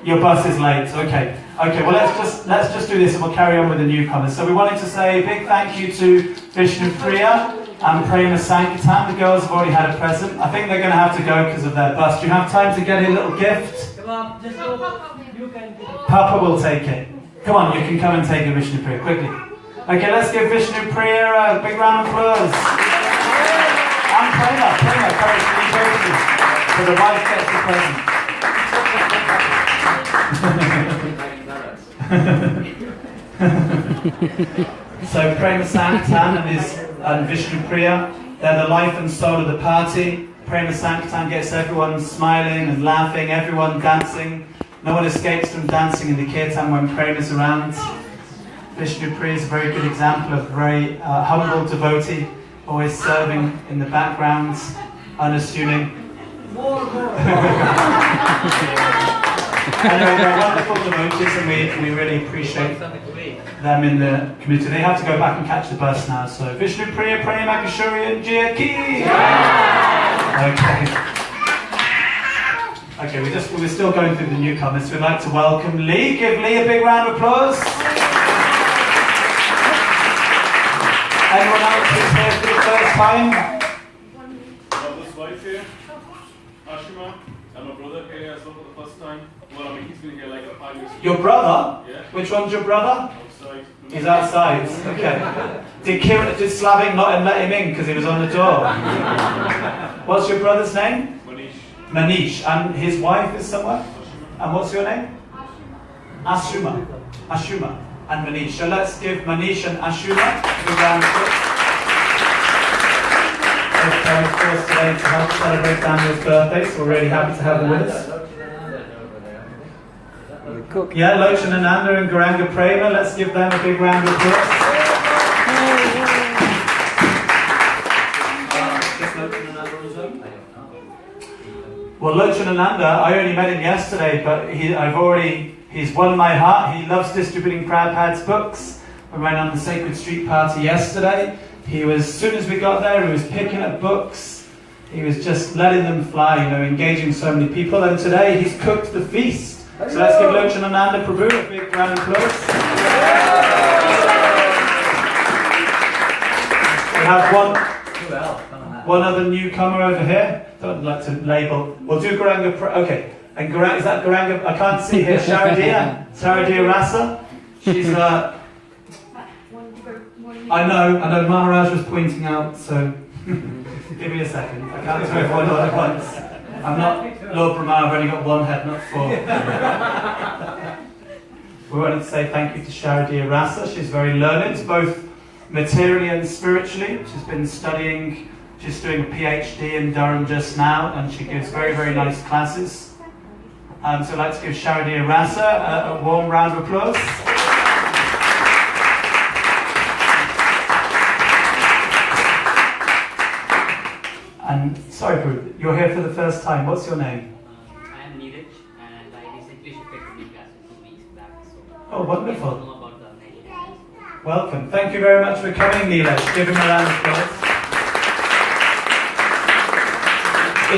Speaker 2: Your bus is late, okay. Okay, well let's just do this and we'll carry on with the newcomers. So we wanted to say a big thank you to Vishnu Priya and Prema Sankirtan. The girls have already had a present. I think they're going to have to go because of their bus. Do you have time to get a little gift?
Speaker 3: Come on, just go. You can.
Speaker 2: Papa will take it. Come on, you can come and take it, Vishnu Priya, quickly. Okay, let's give Vishnu Priya a big round of applause. And Prema, courage to be chosen. So the wife gets the present. So Prema Sankirtan and Vishnu Priya, they're the life and soul of the party. Prema Sankirtan gets everyone smiling and laughing, everyone dancing. No one escapes from dancing in the kirtan when Prema's around. Vishnu Priya is a very good example of a very humble devotee, always serving in the background, unassuming. Anyway, they're wonderful devotees and we really appreciate them in the community. They have to go back and catch the bus now, so Vishnu Priya, Prema Kishori and Jia Ki! Okay, we're still going through the newcomers. We'd like to welcome Lee. Give Lee a big round of applause. Anyone else who's here for the first time?
Speaker 5: Brother's wife here, Ashima, and my brother here as well for the first time. Well, I mean, he's been here like 5 years.
Speaker 2: Your brother?
Speaker 5: Yeah.
Speaker 2: Which one's your brother?
Speaker 5: Outside.
Speaker 2: He's outside. Okay. Did Slavik not let him in because he was on the door? What's your brother's name?
Speaker 5: Manish.
Speaker 2: Manish. And his wife is somewhere? And what's your name? Ashuma. Ashuma. And Manish. So let's give Manish and Ashuma a big round of applause. They've come, of course, today to help celebrate Daniel's birthday, so we're really happy to have them with us. Yeah, Janananda and Goswami Prema, let's give them a big round of applause. Well, Janananda, I only met him yesterday, but he's won my heart. He loves distributing Prabhupada's books. We went on the Sacred Street party yesterday. As soon as we got there, he was picking up books. He was just letting them fly, engaging so many people. And today he's cooked the feast. So let's give Janananda Prabhu a big round of applause. We have one other newcomer over here. Don't like to label. We'll do Garanga. Okay. And is that Garanga? I can't see here. Sharadiya Rasa. She's I know. Maharaj was pointing out. So give me a second. I can't do everyone all at once. I'm not Lord Brahma, I've only got one head, not four. We wanted to say thank you to Sharadiya Rasa. She's very learned. Both materially and spiritually. She's been studying, she's doing a PhD in Durham just now, and she gives very, very nice classes. So I'd like to give Sharadia Rasa a warm round of applause. And sorry, Prue, you're here for the first time. What's your name?
Speaker 9: I am Neeraj, and I recently shifted to Newcastle 2 weeks back. So
Speaker 2: Oh, wonderful.
Speaker 9: I know about the meditation.
Speaker 2: Welcome. Thank you very much for coming, Neeraj. Give him a round of applause.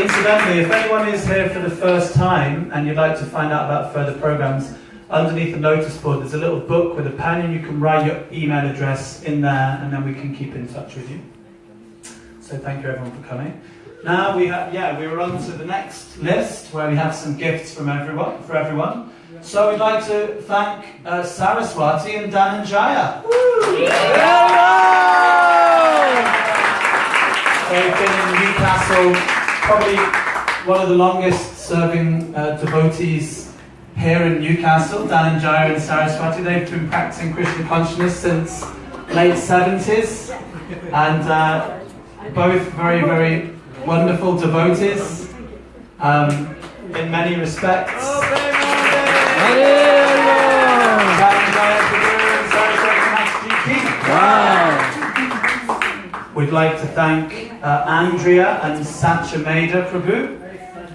Speaker 2: Incidentally, if anyone is here for the first time and you'd like to find out about further programs, underneath the notice board there's a little book with a pen, and you can write your email address in there, and then we can keep in touch with you. So thank you everyone for coming. Now we're on to the next list where we have some gifts from everyone. So we'd like to thank Saraswati and Dhananjaya. They've been in Newcastle, probably one of the longest serving devotees here in Newcastle, Dhananjaya and Saraswati. They've been practicing Krishna consciousness since late 70s, and both very, very wonderful devotees in many respects. We'd like to thank Andrea and Satchameda Prabhu.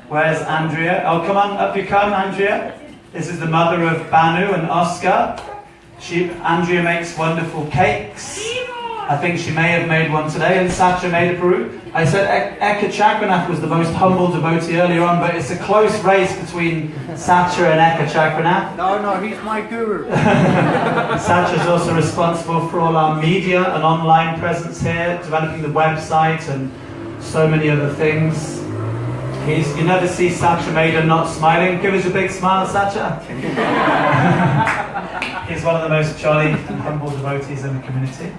Speaker 2: Where's Andrea? Oh, come on, up you come, Andrea. This is the mother of Banu and Oscar. Andrea makes wonderful cakes. I think she may have made one today. And Satchameda Prabhu. I said Eka Chakranath was the most humble devotee earlier on, but it's a close race between Satcha and Eka Chakranath.
Speaker 7: No, he's my guru.
Speaker 2: Satcha is also responsible for all our media and online presence here, developing the website and so many other things. You never see Satchameda not smiling. Give us a big smile, Satcha. He's one of the most jolly and humble devotees in the community.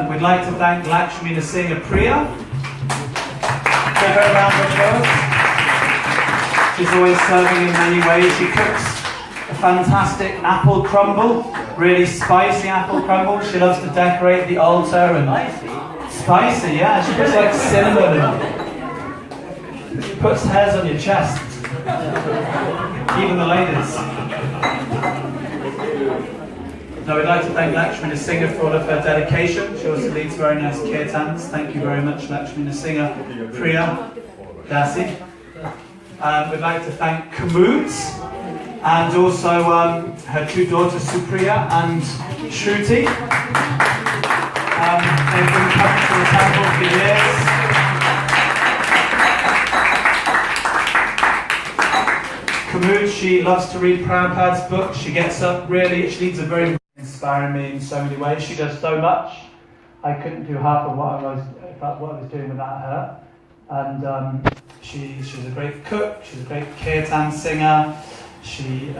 Speaker 2: We'd like to thank Lakshmi Nrsimha Priya. Give her a round of applause. She's always serving in many ways. She cooks a fantastic apple crumble, really spicy apple crumble. She loves to decorate the altar and spicy, yeah. She puts like cinnamon and she puts hairs on your chest. Even the ladies. Now we'd like to thank Lakshmi Nrsimha for all of her dedication. She also leads very nice kirtans. Thank you very much, Lakshmi Nrsimha Priya Dasi. We'd like to thank Kamut and also her two daughters Supriya and Shruti. They've been coming to the temple for years. Kamut, she loves to read Prabhupada's books. She gets up she leads a very inspiring me in so many ways. She does so much. I couldn't do half of what I was doing without her. And she's a great cook. She's a great kirtan singer. She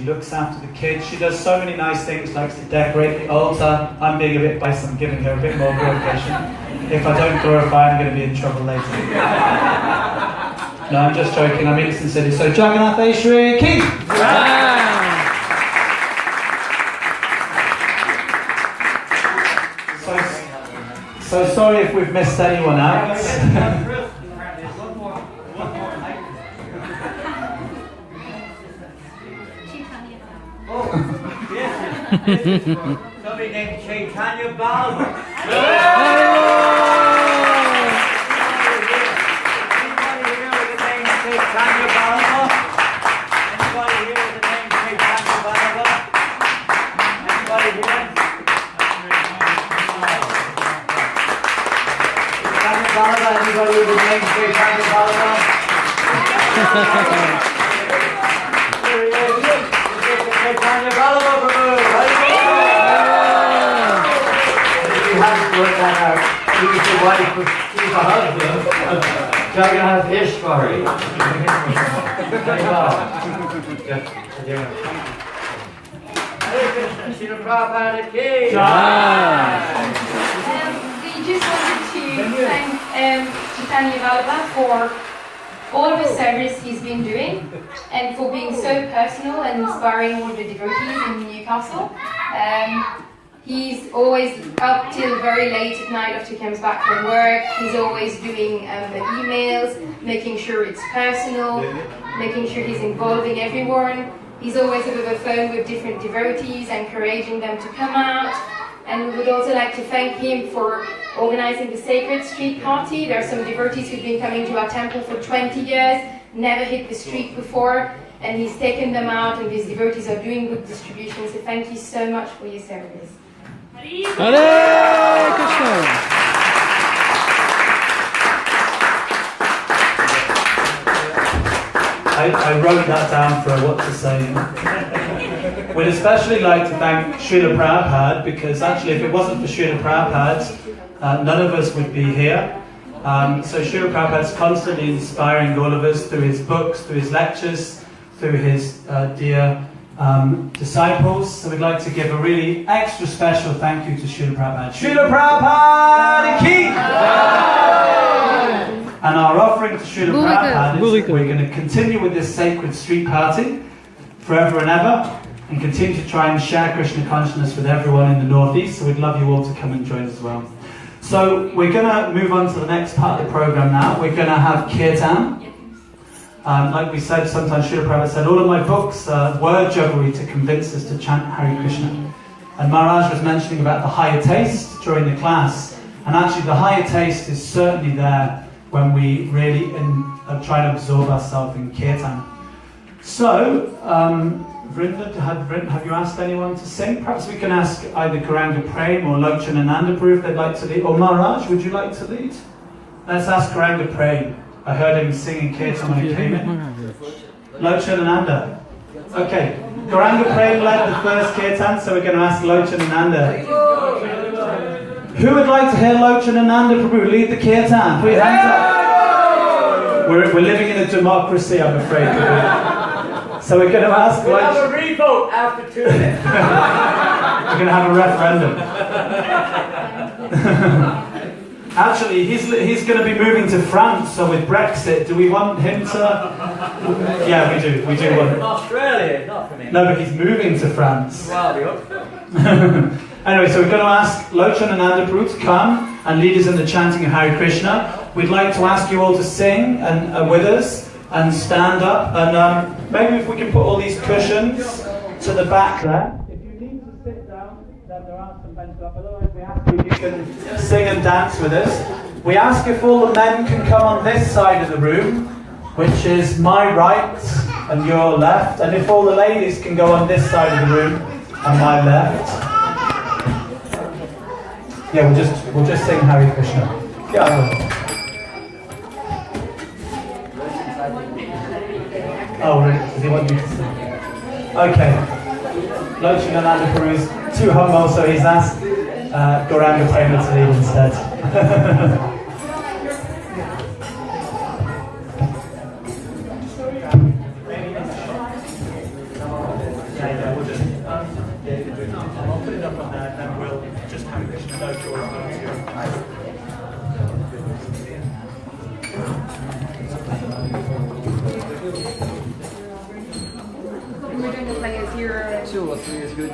Speaker 2: looks after the kids. She does so many nice things. Likes to decorate the altar. I'm being a bit biased. I'm giving her a bit more glorification. If I don't glorify, I'm going to be in trouble later. No, I'm just joking. I mean it sincerely. So Jagannath Eshwari King. So sorry if we've missed anyone out.
Speaker 3: Somebody named Chaitanya Balba. Anybody here with the name Chaitanya Balba? Anybody here with the name Chaitanya Balba? Anybody here? Anybody with the name Chaitanya Balba? Here he is. Chaitanya Balba, Prabhu. If you haven't worked that out, he's the wife of the husband, Jagannath Eshwari. Hare Krishna, Srila Prabhupada Ki.
Speaker 8: We just wanted to thank Chaitanya Vallabha for all of the service he's been doing and for being so personal and inspiring all the devotees in Newcastle. He's always up till very late at night after he comes back from work. He's always doing the emails, making sure it's personal, making sure he's involving everyone. He's always over the phone with different devotees, encouraging them to come out. And we would also like to thank him for organizing the Sacred Street Party. There are some devotees who've been coming to our temple for 20 years, never hit the street before, and he's taken them out, and these devotees are doing good distribution. So thank you so much for your service.
Speaker 3: Hare Krishna.
Speaker 2: I wrote that down for what to say. We'd especially like to thank Srila Prabhupada, because actually if it wasn't for Srila Prabhupada, none of us would be here. So Srila Prabhupada's constantly inspiring all of us through his books, through his lectures, through his dear disciples. So we'd like to give a really extra special thank you to Srila Prabhupada. Srila Prabhupada ki! And our offering to Srila Prabhupada is we're going to continue with this sacred street party forever and ever, and continue to try and share Krishna consciousness with everyone in the Northeast. So we'd love you all to come and join us as well. So we're going to move on to the next part of the program now. We're going to have Kirtan. Like we said, sometimes Srila Prabhupada said, all of my books are word jugglery to convince us to chant Hare Krishna. And Maharaj was mentioning about the higher taste during the class. And actually the higher taste is certainly there when we really try to absorb ourselves in Kirtan. So, Vrinda, have you asked anyone to sing? Perhaps we can ask either Gauranga Prem or Lochanananda if they'd like to lead. Or Maharaj, would you like to lead? Let's ask Gauranga Prem. I heard him singing Kirtan when he came in. Lochanananda. Okay, Gauranga Prem led the first Kirtan, so we're going to ask Lochanananda. Who would like to hear Lochanananda Prabhu lead the Kirtan? Put your hands up. We're living in a democracy, I'm afraid. So we're going to ask...
Speaker 3: We'll have a revote after 2 minutes.
Speaker 2: We're going to have a referendum. Actually, he's going to be moving to France, so with Brexit, do we want him to... Yeah, we do want him.
Speaker 3: Australia, not for me.
Speaker 2: No, but he's moving to France.
Speaker 3: Well,
Speaker 2: Anyway, so we're going to ask Lochanananda Prabhu to come and lead us in the chanting of Hare Krishna. We'd like to ask you all to sing and with us and stand up. And maybe if we can put all these cushions to the back there. If you need to sit down, then there are some benches up. Otherwise, we ask if you can sing and dance with us. We ask if all the men can come on this side of the room, which is my right and your left. And if all the ladies can go on this side of the room on my left. Yeah, we'll just sing Hare Krishna. Yeah. Oh, really? Does he want you to sing? Okay. Lochanananda Prabhu is too humble, so he's asked Gauranga Prema to lead instead. I'll put it up on there, and then we'll just Hare Krishna no Gauranga.
Speaker 8: We're doing the play as here.
Speaker 3: 2 or 3 is good.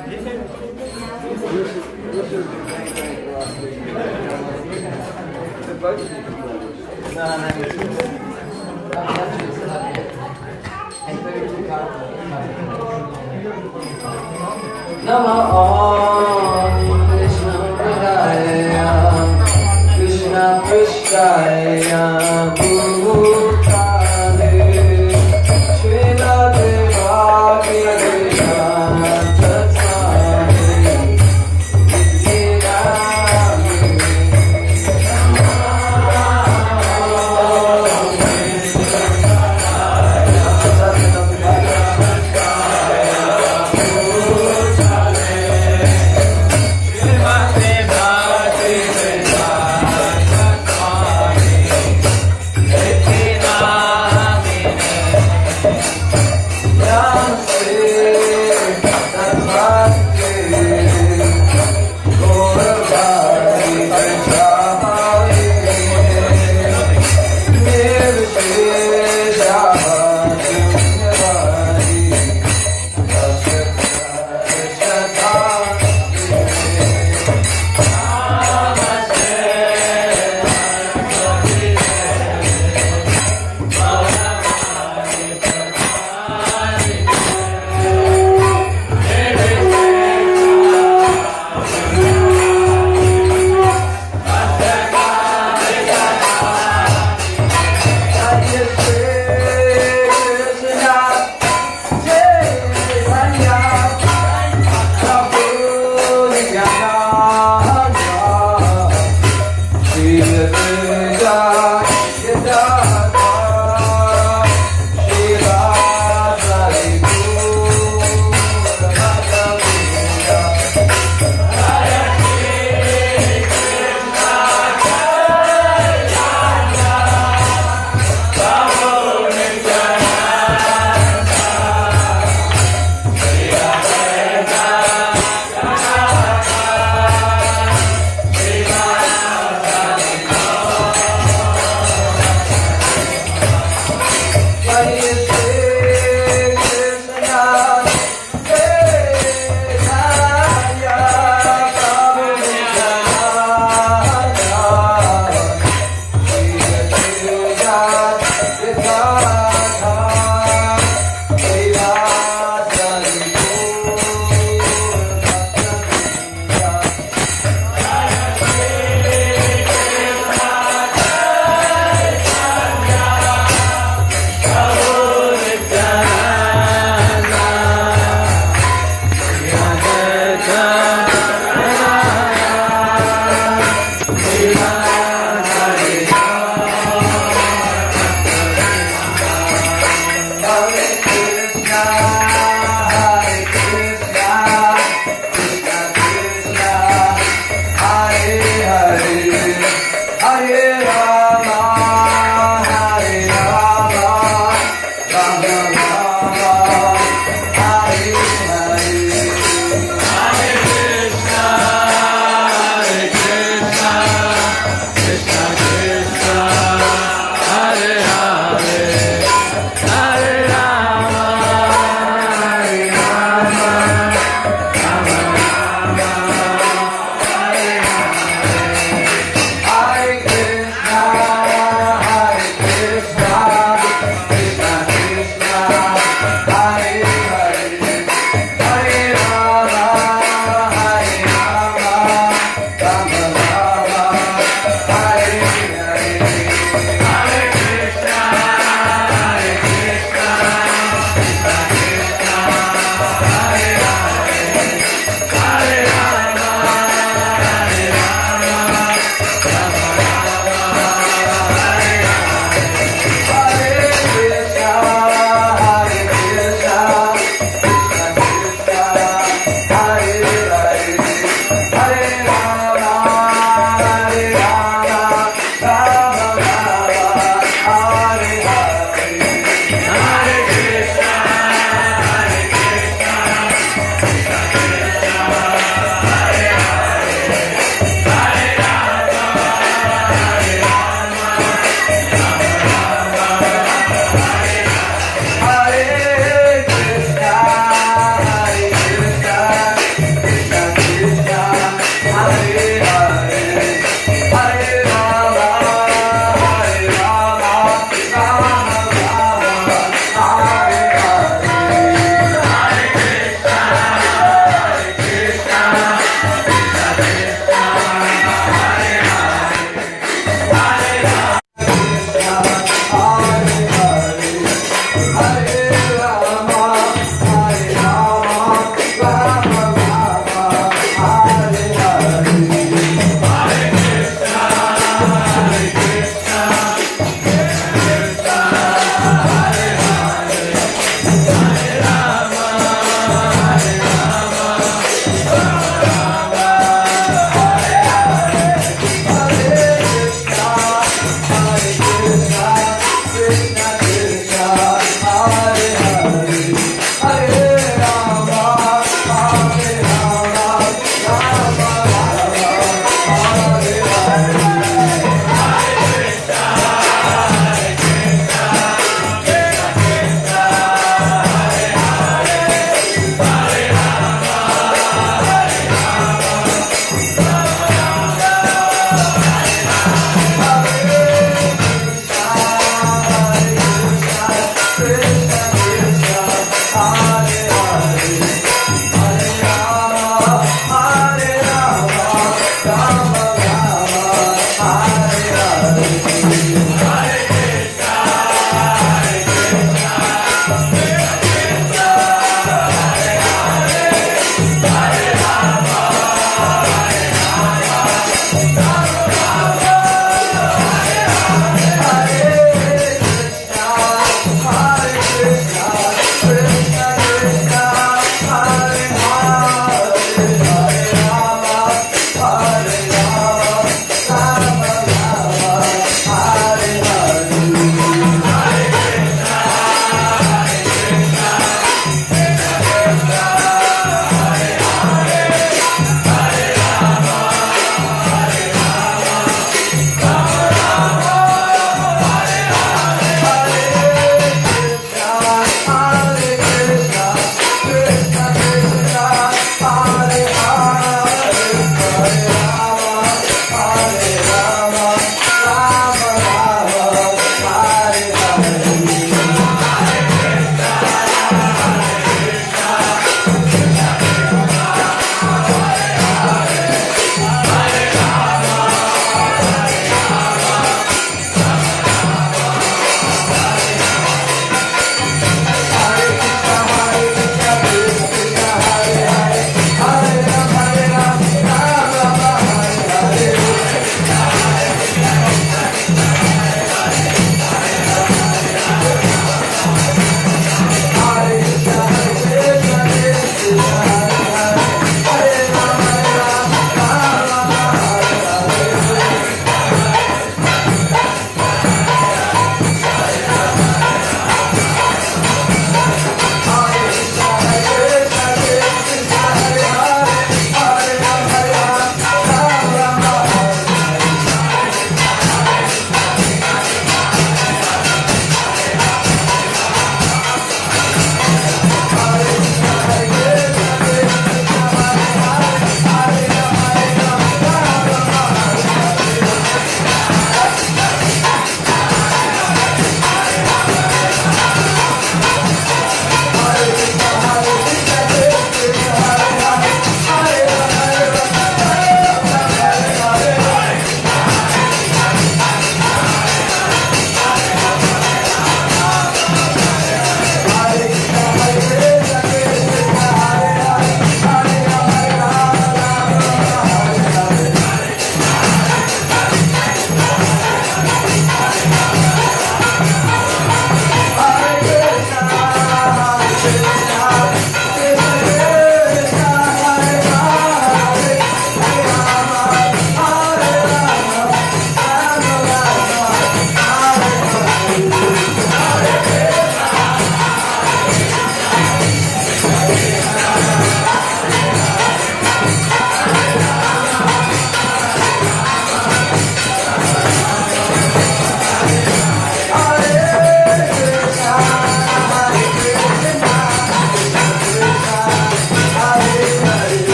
Speaker 6: Nama Om Krishna Pradaya Krishna Prishtaya Bhutale Srila Devaki
Speaker 10: Gosvami.